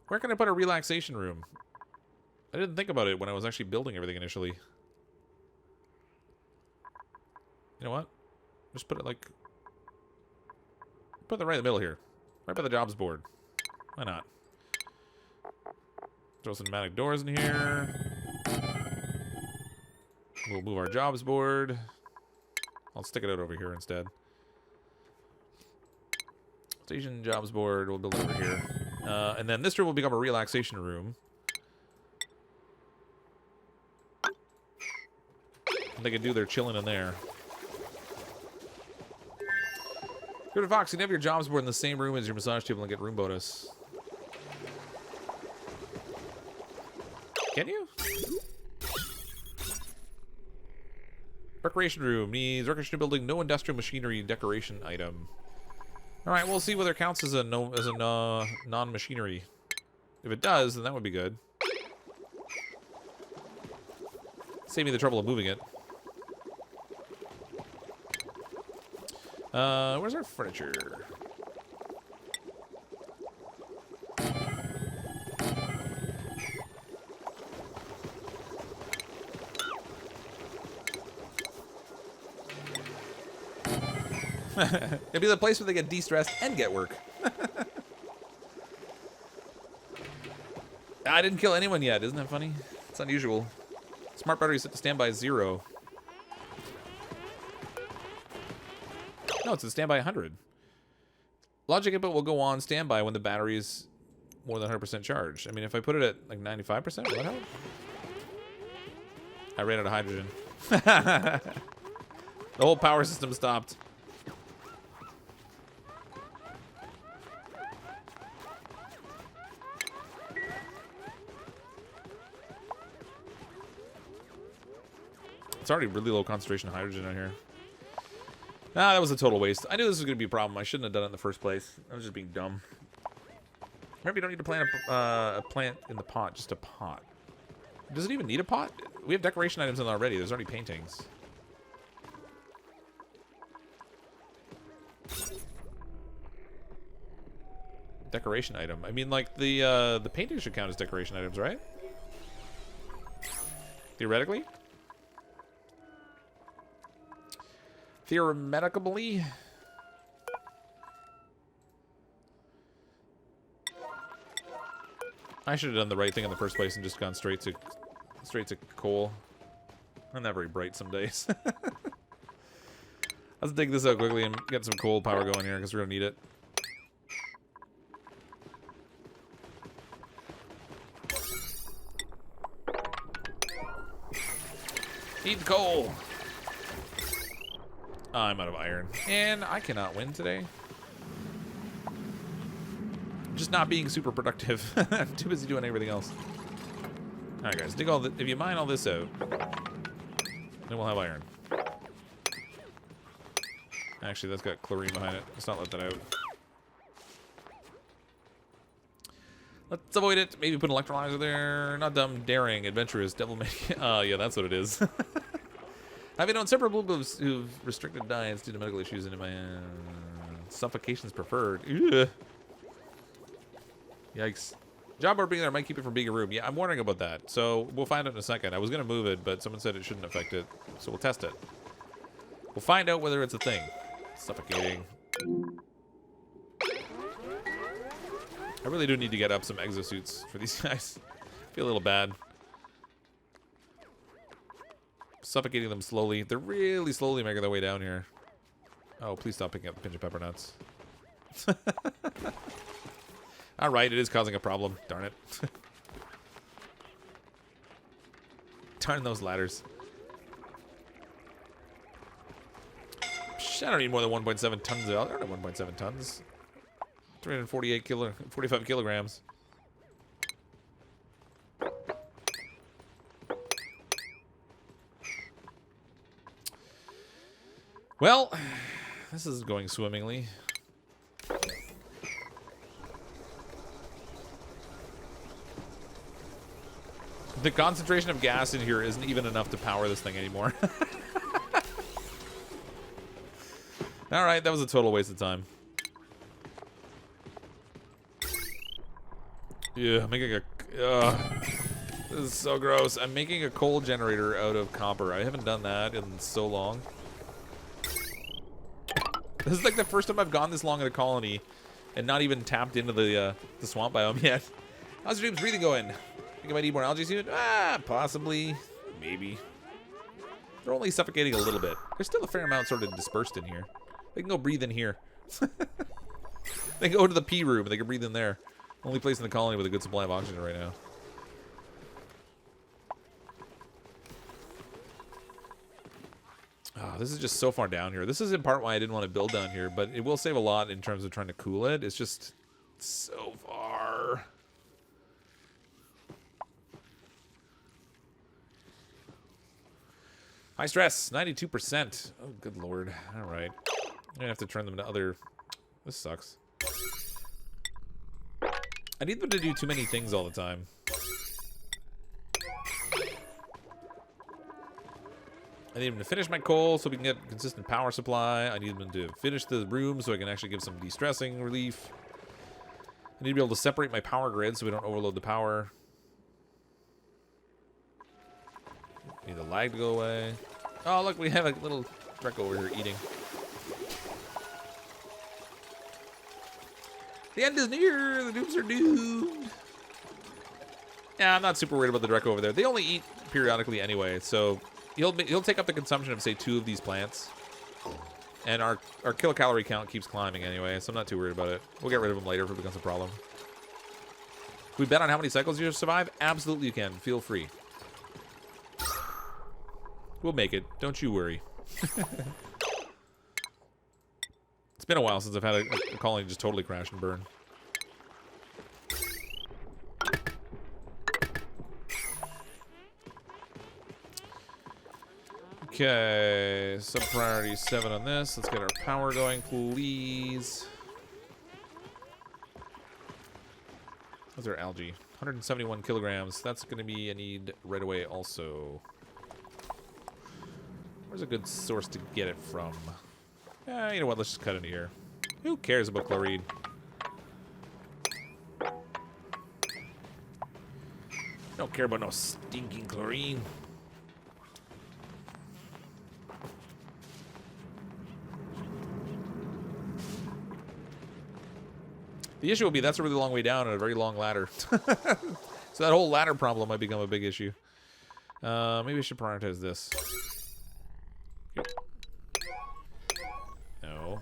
[SPEAKER 1] Where can I put a relaxation room? I didn't think about it when I was actually building everything initially. You know what? Just put it like... Put it right in the middle here. Right by the jobs board. Why not? Throw some pneumatic doors in here. We'll move our jobs board. I'll stick it out over here instead. Station jobs board. We'll build it over here. And then this room will become a relaxation room. They can do their chilling in there. CrypticFox, you can have your jobs board in the same room as your massage table and get room bonus. Can you? Recreation room needs recreation building, no industrial machinery decoration item. All right, we'll see whether it counts as a non-machinery. If it does, then that would be good. Save me the trouble of moving it. Where's our furniture? It'd be the place where they get de-stressed and get work. I didn't kill anyone yet. Isn't that funny? It's unusual. Smart battery set to standby 0. No, it's at standby 100. Logic input will go on standby when the battery is more than 100% charged. I mean, if I put it at like 95%, will that help? I ran out of hydrogen. The whole power system stopped. It's already really low concentration of hydrogen on here. Ah, that was a total waste. I knew this was going to be a problem. I shouldn't have done it in the first place. I was just being dumb. Remember, you don't need to plant a plant in the pot, just a pot. Does it even need a pot? We have decoration items in already. There's already paintings. Decoration item. I mean, like, the paintings should count as decoration items, right? Theoretically? Theoretically? I should have done the right thing in the first place and just gone straight to coal. I'm not very bright some days. Let's dig this out quickly and get some coal power going here because we're gonna need it. Need the coal. Oh, I'm out of iron. And I cannot win today. Just not being super productive. I'm too busy doing everything else. Alright guys, dig all the, if you mine all this out, then we'll have iron. Actually, that's got chlorine behind it. Let's not let that out. Let's avoid it. Maybe put an electrolyzer there. Not dumb, daring, adventurous, devil may... yeah, that's what it is. Having known several bluebirds who've restricted diets due to medical issues and my suffocation's preferred. Ugh. Yikes. Job board being there might keep it from being a room. Yeah, I'm wondering about that. So we'll find out in a second. I was going to move it, but someone said it shouldn't affect it. So we'll test it. We'll find out whether it's a thing. Suffocating. I really do need to get up some exosuits for these guys. I feel a little bad. Suffocating them slowly. They're really slowly making their way down here. Oh, please stop picking up pinch of pepper nuts. Alright, it is causing a problem. Darn it. Darn those ladders. I don't need more than 1.7 tons of algae. I don't have 1.7 tons. 45 kilograms. Well, this is going swimmingly. The concentration of gas in here isn't even enough to power this thing anymore. Alright, that was a total waste of time. Yeah, making a... this is so gross. I'm making a coal generator out of copper. I haven't done that in so long. This is like the first time I've gone this long in a colony and not even tapped into the swamp biome yet. How's your dreams breathing going? Think I might need more algae soon? Ah, possibly. Maybe. They're only suffocating a little bit. There's still a fair amount sort of dispersed in here. They can go breathe in here. They go to the pee room and they can breathe in there. Only place in the colony with a good supply of oxygen right now. Oh, this is just so far down here. This is in part why I didn't want to build down here, but it will save a lot in terms of trying to cool it. It's just so far. High stress, 92%. Oh, good lord. All right. I'm gonna have to turn them to other... This sucks. I need them to do too many things all the time. I need them to finish my coal so we can get consistent power supply. I need them to finish the room so I can actually give some de-stressing relief. I need to be able to separate my power grid so we don't overload the power. Need the lag to go away. Oh, look, we have a little Dreck over here eating. The end is near. The noobs are doomed. Yeah, I'm not super worried about the Dreck over there. They only eat periodically anyway, so he'll take up the consumption of, say, 2 of these plants. And our kilocalorie count keeps climbing anyway, so I'm not too worried about it. We'll get rid of him later if it becomes a problem. Can we bet on how many cycles you survive? Absolutely you can. Feel free. We'll make it. Don't you worry. It's been a while since I've had a colony just totally crash and burn. Okay, sub-priority 7 on this. Let's get our power going, please. How's our algae? 171 kilograms. That's going to be a need right away also. Where's a good source to get it from? You know what? Let's just cut into here. Who cares about chlorine? Don't care about no stinking chlorine. The issue will be that's a really long way down and a very long ladder. So that whole ladder problem might become a big issue. Maybe I should prioritize this. No.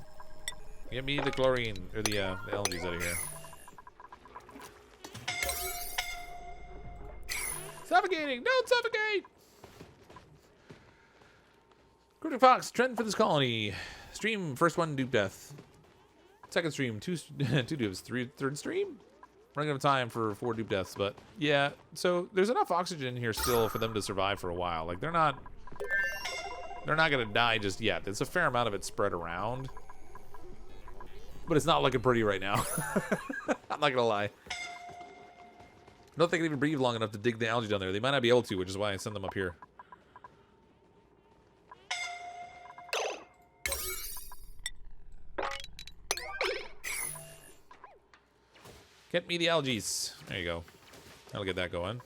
[SPEAKER 1] Get me the chlorine, or the algae out of here. Suffocating! Don't suffocate! CrypticFox, trend for this colony. Stream, first one, dupe death. Second stream, two dupes. Third stream? Running out of time for 4 dupe deaths, but yeah. So there's enough oxygen in here still for them to survive for a while. Like they're not gonna die just yet. There's a fair amount of it spread around. But it's not looking pretty right now. I'm not gonna lie. I don't think they can even breathe long enough to dig the algae down there. They might not be able to, which is why I send them up here. Get me the algae. There you go. That'll get that going.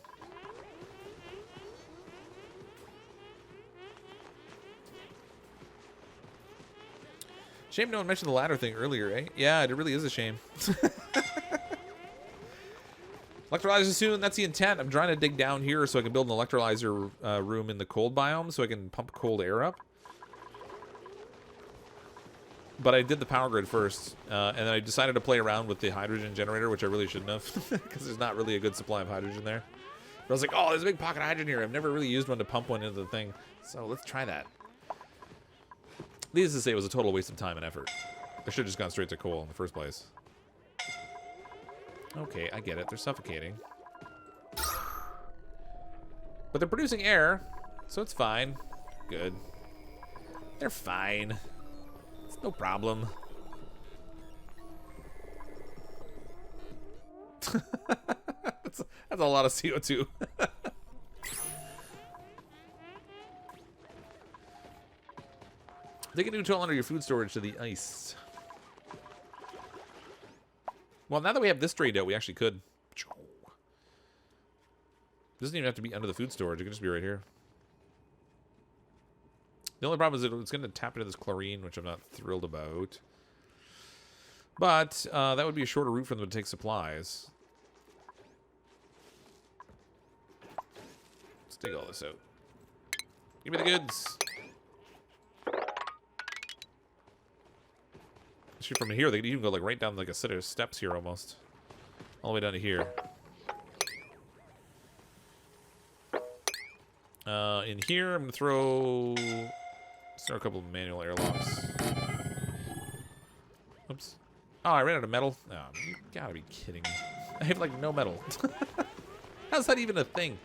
[SPEAKER 1] Shame no one mentioned the ladder thing earlier, eh? Yeah, it really is a shame. Electrolyzer soon, that's the intent. I'm trying to dig down here so I can build an electrolyzer room in the cold biome so I can pump cold air up. But I did the power grid first, and then I decided to play around with the hydrogen generator, which I really shouldn't have, because there's not really a good supply of hydrogen there. But I was like, oh, there's a big pocket of hydrogen here. I've never really used one to pump one into the thing, so let's try that. Needless to say, it was a total waste of time and effort. I should have just gone straight to coal in the first place. Okay, I get it. They're suffocating. But they're producing air, so it's fine. Good. They're fine. It's no problem. that's a lot of CO2. They can do tunnel under your food storage to the ice. Well, now that we have this straight out, we actually could. Doesn't even have to be under the food storage. It can just be right here. The only problem is that it's going to tap into this chlorine, which I'm not thrilled about. But that would be a shorter route for them to take supplies. Let's dig all this out. Give me the goods. Actually, from here, they can even go like right down like a set of steps here almost. All the way down to here. In here, I'm going to throw a couple of manual airlocks. Oops. Oh, I ran out of metal. Oh, you gotta be kidding me. I have like no metal. How's that even a thing?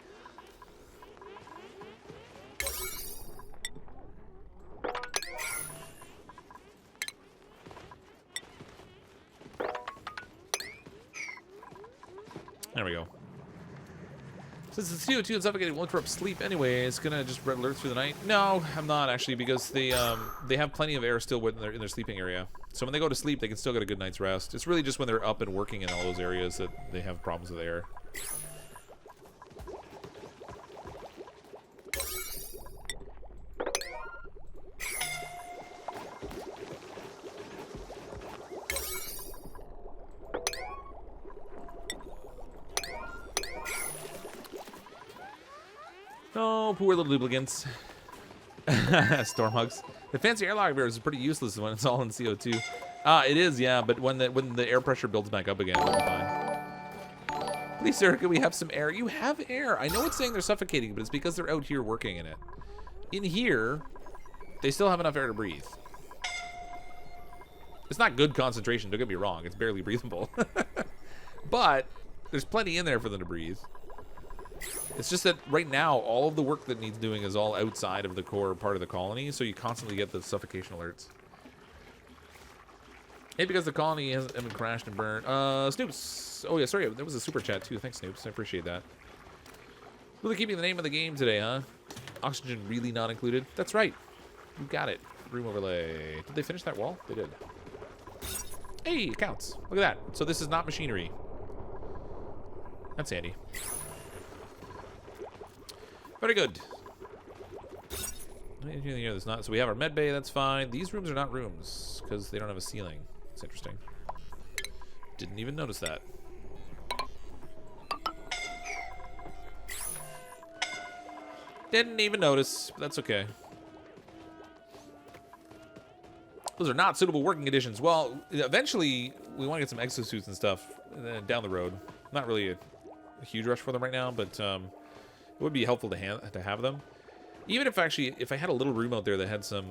[SPEAKER 1] There we go. Since the CO2 and suffocating won't interrupt sleep anyway, it's gonna just red alert through the night. No, I'm not actually, because they have plenty of air still in their sleeping area. So when they go to sleep, they can still get a good night's rest. It's really just when they're up and working in all those areas that they have problems with air. Oh, poor little duplicants. Storm hugs. The fancy airlock bear is pretty useless when it's all in CO2. It is, yeah, but when the air pressure builds back up again, it'll be fine. Please, sir, can we have some air? You have air. I know it's saying they're suffocating, but it's because they're out here working in it. In here, they still have enough air to breathe. It's not good concentration, don't get me wrong. It's barely breathable. But there's plenty in there for them to breathe. It's just that right now, all of the work that needs doing is all outside of the core part of the colony, so you constantly get the suffocation alerts. Maybe because the colony hasn't been crashed and burned. Snoops. Oh, yeah, sorry. There was a super chat, too. Thanks, Snoops. I appreciate that. Really keeping the name of the game today, huh? Oxygen really not included? That's right. You got it. Room overlay. Did they finish that wall? They did. Hey, it counts. Look at that. So this is not machinery. That's handy. Very good. Anything here that's not. So we have our med bay, that's fine. These rooms are not rooms because they don't have a ceiling. It's interesting. Didn't even notice that. Didn't even notice, but that's okay. Those are not suitable working conditions. Well, eventually we want to get some exosuits and stuff down the road. Not really a huge rush for them right now, but it would be helpful to have them. Even if I had a little room out there that had some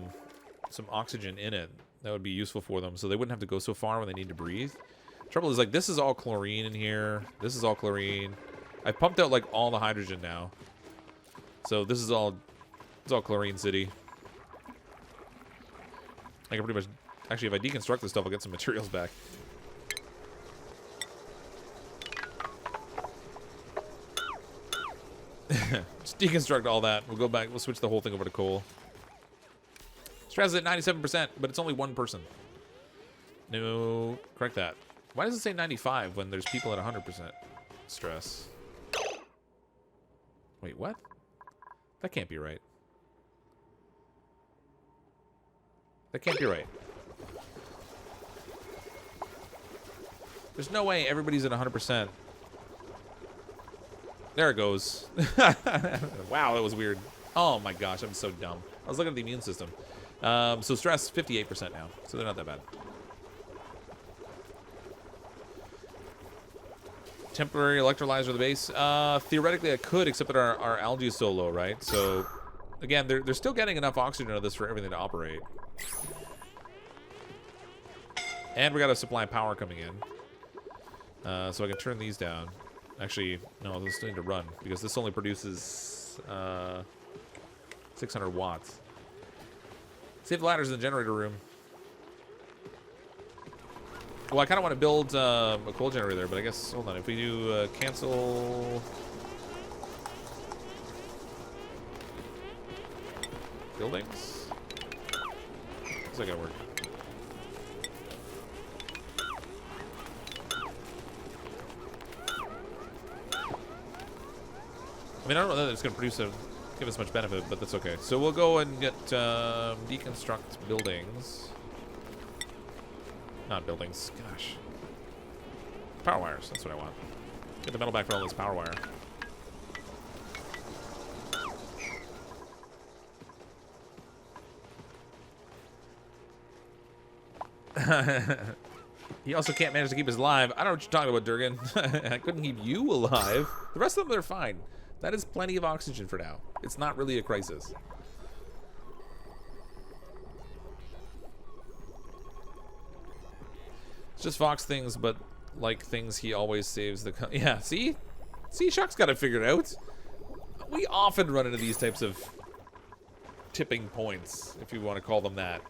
[SPEAKER 1] oxygen in it, that would be useful for them, so they wouldn't have to go so far when they need to breathe. Trouble is, like, this is all chlorine in here. This is all chlorine. I pumped out like all the hydrogen now, so this is all chlorine city. I can pretty much actually, if I deconstruct this stuff, I'll get some materials back. Just deconstruct all that. We'll go back. We'll switch the whole thing over to coal. Straz at 97%, but it's only one person. No, correct that. Why does it say 95 when there's people at 100% stress? Wait, what? That can't be right. That can't be right. There's no way everybody's at 100%. There it goes. Wow, that was weird. Oh my gosh, I'm so dumb. I was looking at the immune system. So stress, 58% now. So they're not that bad. Temporary electrolyzer of the base. Theoretically, I could, except that our algae is so low, right? So, again, they're still getting enough oxygen out of this for everything to operate. And we got a supply of power coming in. So I can turn these down. Actually, no, this need to run, because this only produces 600 watts. Save the ladders in the generator room. Well, I kind of want to build a coal generator there, but I guess, hold on, if we do cancel buildings, how's that gonna work? I mean, I don't know that it's gonna give us much benefit, but that's okay. So we'll go and get deconstruct buildings. Not buildings, gosh. Power wires, that's what I want. Get the metal back for all this power wire. He also can't manage to keep us alive. I don't know what you're talking about, Durgan. I couldn't keep you alive. The rest of them are fine. That is plenty of oxygen for now. It's not really a crisis. It's just Fox things, but like things he always saves the... Yeah, see? See, Chuck's got it figured out. We often run into these types of tipping points, if you want to call them that.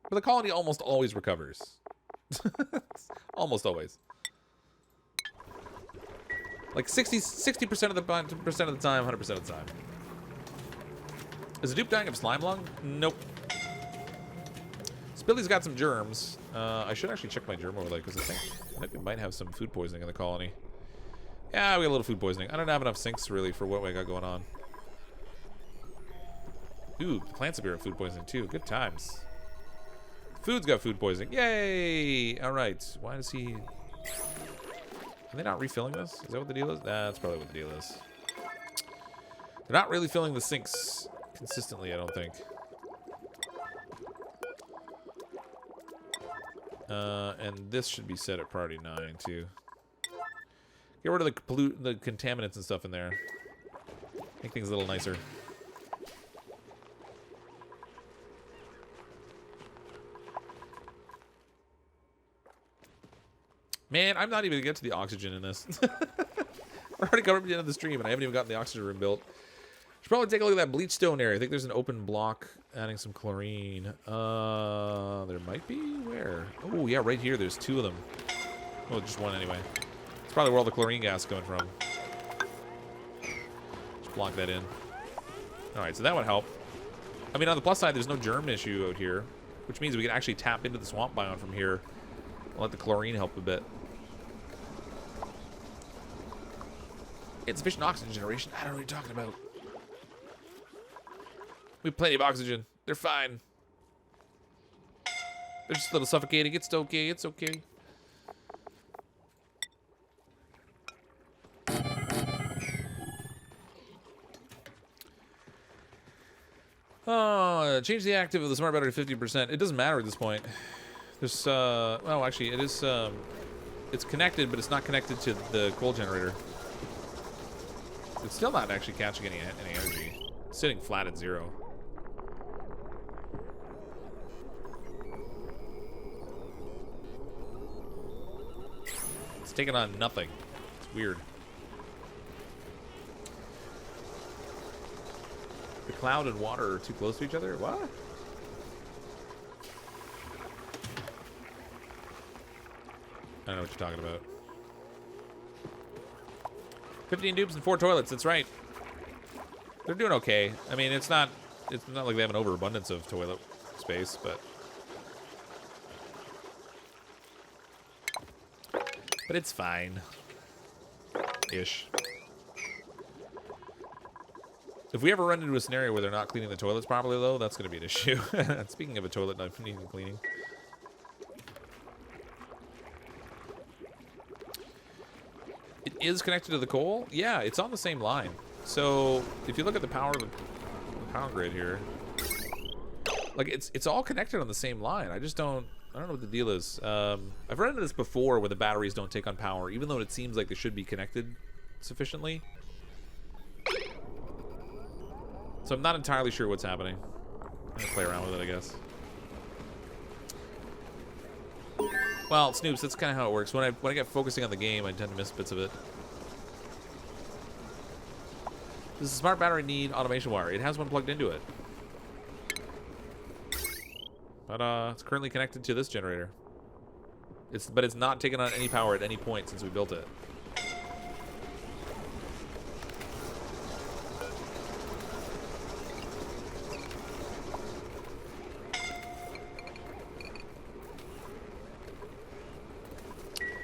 [SPEAKER 1] But the colony almost always recovers. Almost always. Like 60% of the time, 100% of the time. Is the dupe dying of slime lung? Nope. Billy's got some germs. I should actually check my germ overlay, because I think we might have some food poisoning in the colony. Yeah, we got a little food poisoning. I don't have enough sinks, really, for what we got going on. Ooh, the plants appear at food poisoning, too. Good times. Food's got food poisoning. Yay! All right. Why does he... Are they not refilling this? Is that what the deal is? That's probably what the deal is. They're not really filling the sinks consistently, I don't think. And this should be set at priority 9 too. Get rid of the contaminants and stuff in there. Make things a little nicer. Man, I'm not even gonna get to the oxygen in this. We're already covered at the end of the stream, and I haven't even gotten the oxygen room built. Should probably take a look at that bleach stone area. I think there's an open block adding some chlorine. There might be? Where? Oh, yeah, right here. There's 2 of them. Oh, just one anyway. It's probably where all the chlorine gas is coming from. Just block that in. All right, so that would help. I mean, on the plus side, there's no germ issue out here, which means we can actually tap into the swamp biome from here and let the chlorine help a bit. Insufficient oxygen generation? I don't know what you're talking about. We have plenty of oxygen. They're fine. They're just a little suffocating. It's okay. It's okay. Oh, change the active of the smart battery to 50%. It doesn't matter at this point. There's, well, actually, it is, it's connected, but it's not connected to the coal generator. It's still not actually catching any energy. It's sitting flat at 0. It's taking on nothing. It's weird. The cloud and water are too close to each other? What? I don't know what you're talking about. 15 dupes and 4 toilets, that's right. They're doing okay. I mean, it's not like they have an overabundance of toilet space, but But it's fine. Ish. If we ever run into a scenario where they're not cleaning the toilets properly, though, that's going to be an issue. Speaking of a toilet not needing cleaning. It is connected to the coal? Yeah, it's on the same line. So, if you look at the power grid here, like, it's all connected on the same line. I don't know what the deal is. I've run into this before where the batteries don't take on power, even though it seems like they should be connected sufficiently. So I'm not entirely sure what's happening. I'm gonna play around with it, I guess. Well, Snoops, that's kind of how it works. When I get focusing on the game, I tend to miss bits of it. Does the smart battery need automation wire? It has one plugged into it. But it's currently connected to this generator. But it's not taken on any power at any point since we built it.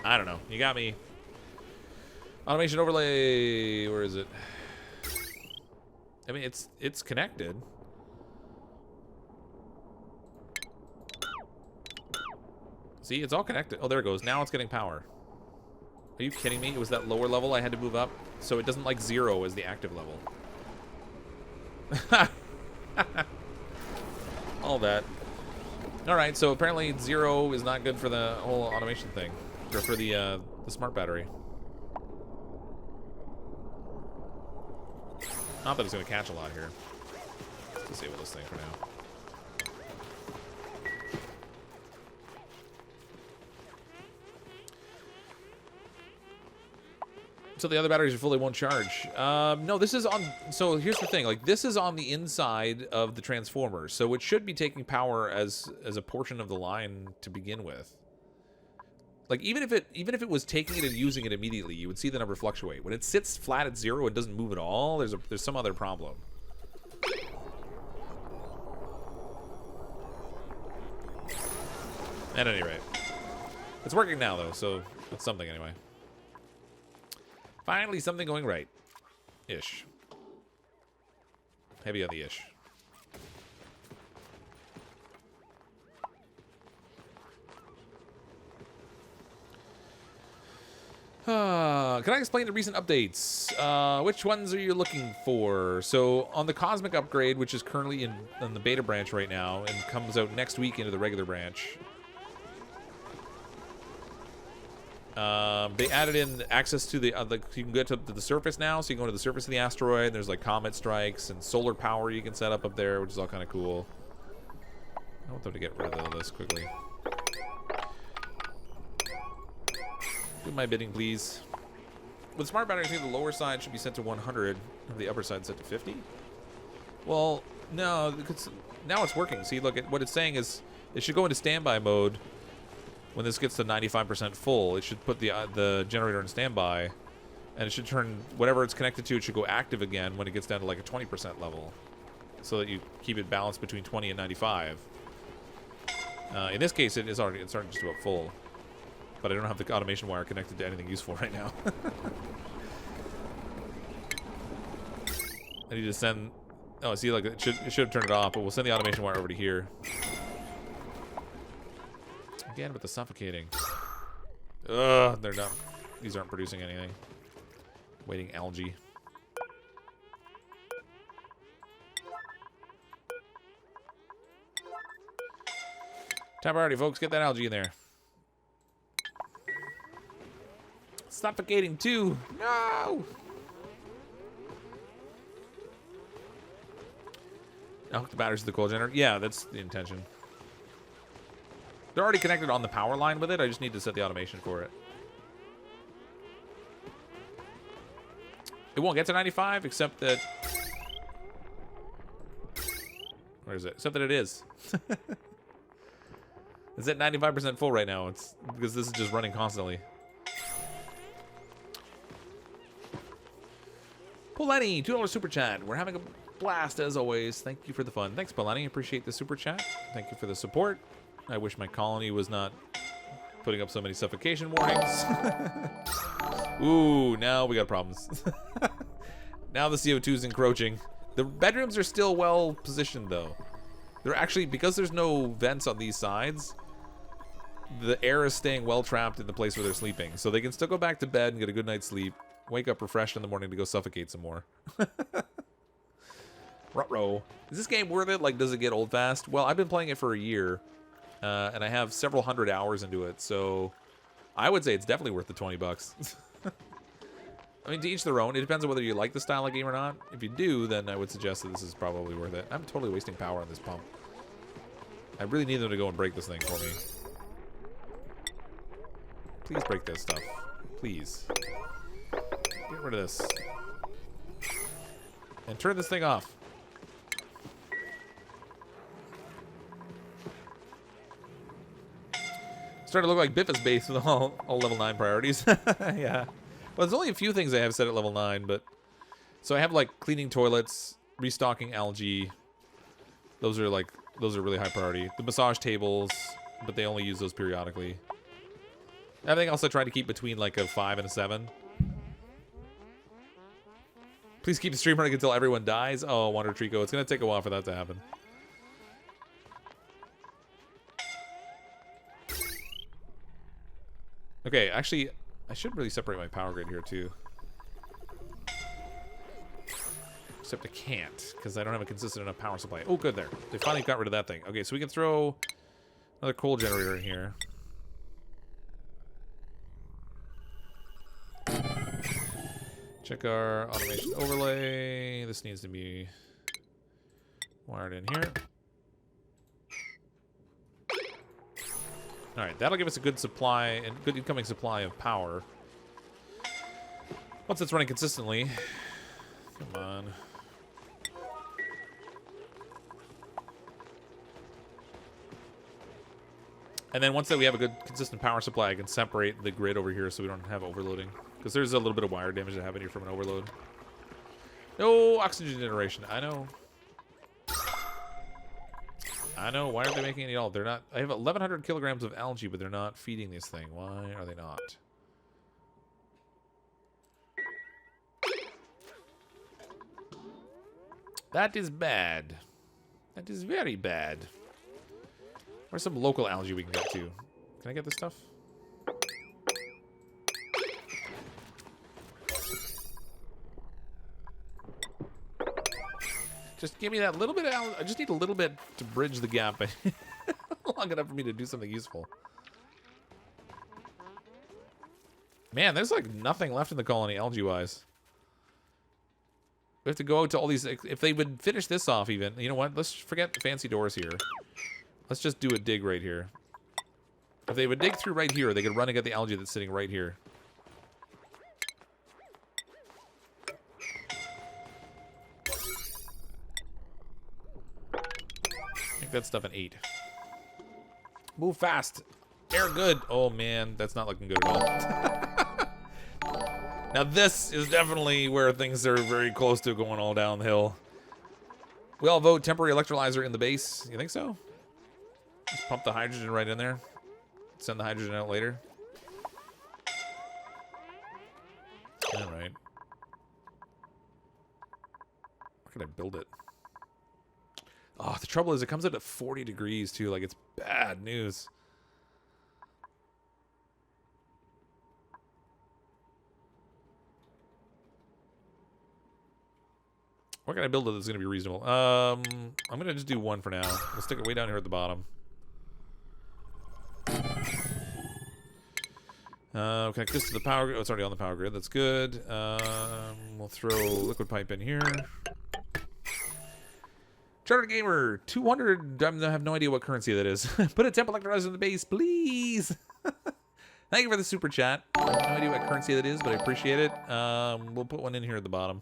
[SPEAKER 1] I don't know. You got me. Automation overlay. Where is it? I mean, it's connected. See, it's all connected. Oh, there it goes. Now it's getting power. Are you kidding me? It was that lower level I had to move up, so it doesn't like 0 as the active level. All that. All right, so apparently 0 is not good for the whole automation thing, or for the smart battery. Not that it's going to catch a lot here. Let's disable this thing for now. So the other batteries are fully won't charge. No, this is on... So here's the thing. Like, this is on the inside of the transformer. So it should be taking power as a portion of the line to begin with. Like, even if it was taking it and using it immediately, you would see the number fluctuate. When it sits flat at 0 and doesn't move at all, there's some other problem. At any rate. It's working now, though, so that's something anyway. Finally, something going right. Ish. Heavy on the ish. Can I explain the recent updates? Which ones are you looking for? So, on the Cosmic upgrade, which is currently in the beta branch right now, and comes out next week into the regular branch, they added in access to the you can get to the surface now, so you can go to the surface of the asteroid. There's like comet strikes and solar power you can set up there, which is all kind of cool. I want them to get rid of this quickly. Do my bidding, please. With smart batteries, I think the lower side should be set to 100, and the upper side set to 50. Well, no, because now it's working. See, look, what it's saying is it should go into standby mode. When this gets to 95% full, it should put the generator in standby, and it should turn whatever it's connected to. It should go active again when it gets down to like a 20% level, so that you keep it balanced between 20 and 95. In this case, it's already just about full, but I don't have the automation wire connected to anything useful right now. I need to send. Oh, see, like it should have turned it off, but we'll send the automation wire over to here. Again with the suffocating. Ugh, they're not. These aren't producing anything. Waiting algae. Top priority, folks. Get that algae in there. Suffocating too. No. I'll hook the batteries to the coal generator. Yeah, that's the intention. They're already connected on the power line with it. I just need to set the automation for it. It won't get to 95, except that... Where is it? Except that it is. It's at 95% full right now. It's because this is just running constantly. Poleni, $2 super chat. We're having a blast as always. Thank you for the fun. Thanks, Poleni. Appreciate the super chat. Thank you for the support. I wish my colony was not putting up so many suffocation warnings. Ooh, now we got problems. Now the CO2 is encroaching. The bedrooms are still well positioned though. They're actually, because there's no vents on these sides, the air is staying well trapped in the place where they're sleeping. So they can still go back to bed and get a good night's sleep, wake up refreshed in the morning to go suffocate some more. Ruh-roh. Is this game worth it? Like, does it get old fast? Well, I've been playing it for a year, and I have several hundred hours into it, so I would say it's definitely worth the 20 bucks. I mean, to each their own. It depends on whether you like the style of game or not. If you do, then I would suggest that this is probably worth it. I'm totally wasting power on this pump. I really need them to go and break this thing for me. Please break this stuff. Please. Get rid of this. And turn this thing off. Starting to look like Biff's base with all level 9 priorities. Yeah. Well, there's only a few things I have set at level 9, but... So I have, like, cleaning toilets, restocking algae. Those are really high priority. The massage tables, but they only use those periodically. Everything else I try to keep between, like, a 5 and a 7. Please keep the stream running until everyone dies. Oh, Wander Trico. It's going to take a while for that to happen. Okay, actually... I should really separate my power grid here, too. Except I can't, because I don't have a consistent enough power supply. Oh, good, there. They finally got rid of that thing. Okay, so we can throw another coal generator in here. Check our automation overlay. This needs to be wired in here. Alright, that'll give us a good supply and good incoming supply of power. Once it's running consistently. Come on. And then once that we have a good consistent power supply, I can separate the grid over here so we don't have overloading. Because there's a little bit of wire damage that happened here from an overload. No oxygen generation. I know. I know. Why aren't they making any at all? They're not. I have 1,100 kilograms of algae, but they're not feeding this thing. Why are they not? That is bad. That is very bad. Where's some local algae we can get to? Can I get this stuff? Just give me that little bit of algae. I just need a little bit to bridge the gap. Long enough for me to do something useful. Man, there's like nothing left in the colony algae-wise. We have to go out to all these... If they would finish this off even... You know what? Let's forget the fancy doors here. Let's just do a dig right here. If they would dig through right here, they could run and get the algae that's sitting right here. Make that stuff an 8. Move fast. Air good. Oh, man. That's not looking good at all. Now, this is definitely where things are very close to going all downhill. We all vote temporary electrolyzer in the base. You think so? Just pump the hydrogen right in there. Send the hydrogen out later. All right. Where can I build it? Oh, the trouble is it comes out at 40 degrees, too. Like, it's bad news. Where can I build it that's going to be reasonable? I'm going to just do one for now. We'll stick it way down here at the bottom. Connect this to the power grid. Oh, it's already on the power grid. That's good. We'll throw liquid pipe in here. Chartered Gamer, 200. I have no idea what currency that is. Put a temp electrolyzer in the base, please. Thank you for the super chat. I have no idea what currency that is, but I appreciate it. We'll put one in here at the bottom.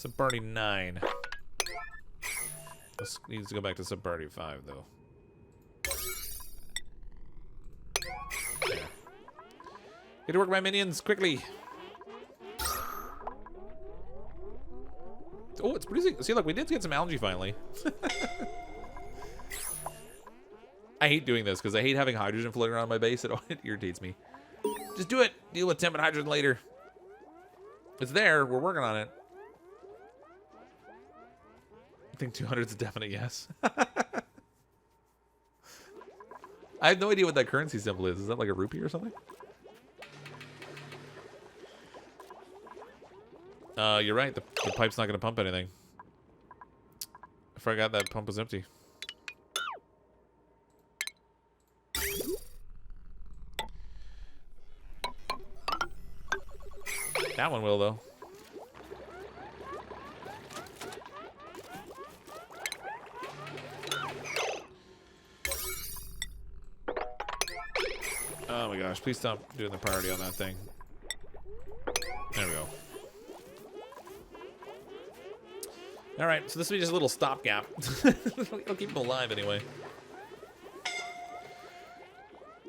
[SPEAKER 1] Subparty 9. This needs to go back to Subparty 5, though. Get to work, my minions, quickly. Oh, it's producing. See, look, we did get some algae finally. I hate doing this because I hate having hydrogen floating around my base. It irritates me. Just do it. Deal with temp and hydrogen later. It's there. We're working on it. I think 200 is a definite yes. I have no idea what that currency symbol is. Is that like a rupee or something? You're right. The pipe's not going to pump anything. I forgot that pump was empty. That one will, though. Oh my gosh, please stop doing the priority on that thing. There we go. Alright, so this will be just a little stopgap. It'll keep them alive anyway.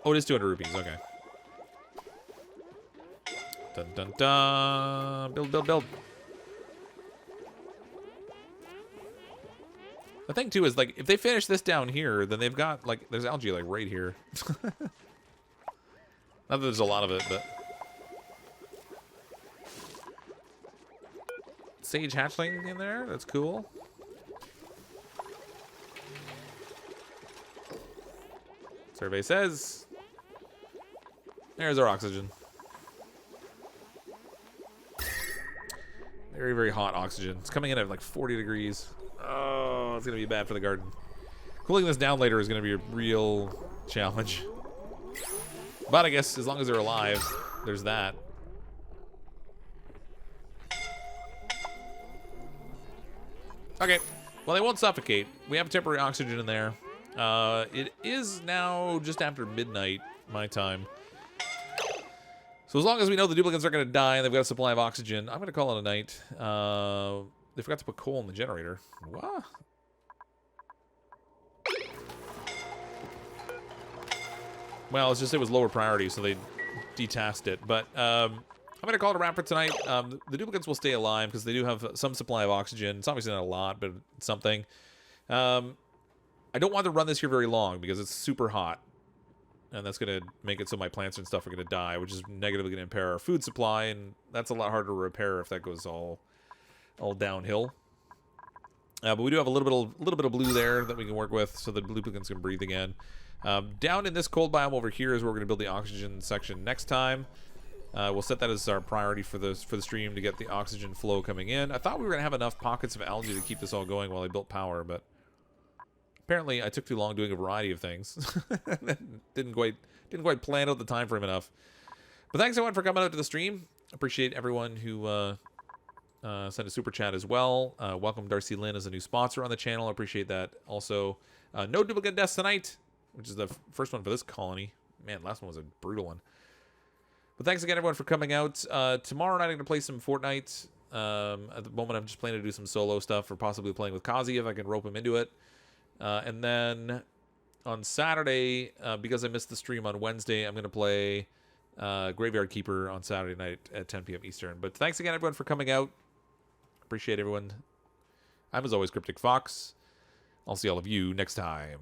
[SPEAKER 1] Oh, it is 200 rupees, okay. Dun dun dun. Build, build, build. The thing too is, like, if they finish this down here, then they've got, like, there's algae, like, right here. Not that there's a lot of it, but... Sage hatchling in there, that's cool. Survey says... There's our oxygen. Very, very hot oxygen. It's coming in at like 40 degrees. Oh, it's going to be bad for the garden. Cooling this down later is going to be a real challenge. But I guess as long as they're alive, there's that. Okay. Well, they won't suffocate. We have temporary oxygen in there. It is now just after midnight, my time. So as long as we know the duplicates are going to die and they've got a supply of oxygen, I'm going to call it a night. They forgot to put coal in the generator. What? Well, it's just it was lower priority, so they detasked it. But I'm going to call it a wrap for tonight. The duplicates will stay alive because they do have some supply of oxygen. It's obviously not a lot, but it's something. I don't want to run this here very long because it's super hot. And that's going to make it so my plants and stuff are going to die, which is negatively going to impair our food supply, and that's a lot harder to repair if that goes all downhill. But we do have a little bit of blue there that we can work with, so the duplicates can breathe again. Down in this cold biome over here is where we're going to build the oxygen section next time. We'll set that as our priority for the stream to get the oxygen flow coming in. I thought we were going to have enough pockets of algae to keep this all going while I built power, but apparently I took too long doing a variety of things. didn't quite plan out the time frame enough. But thanks everyone for coming out to the stream. Appreciate everyone who sent a super chat as well. Welcome Darcy Lynn as a new sponsor on the channel. I appreciate that. Also, no duplicate deaths tonight, which is the first one for this colony. Man, last one was a brutal one. But thanks again everyone for coming out. Tomorrow night I'm going to play some Fortnite. At the moment I'm just planning to do some solo stuff or possibly playing with Kazi if I can rope him into it. And then on Saturday, because I missed the stream on Wednesday, I'm going to play Graveyard Keeper on Saturday night at 10 p.m. Eastern. But thanks again, everyone, for coming out. Appreciate everyone. I'm, as always, CrypticFox. I'll see all of you next time.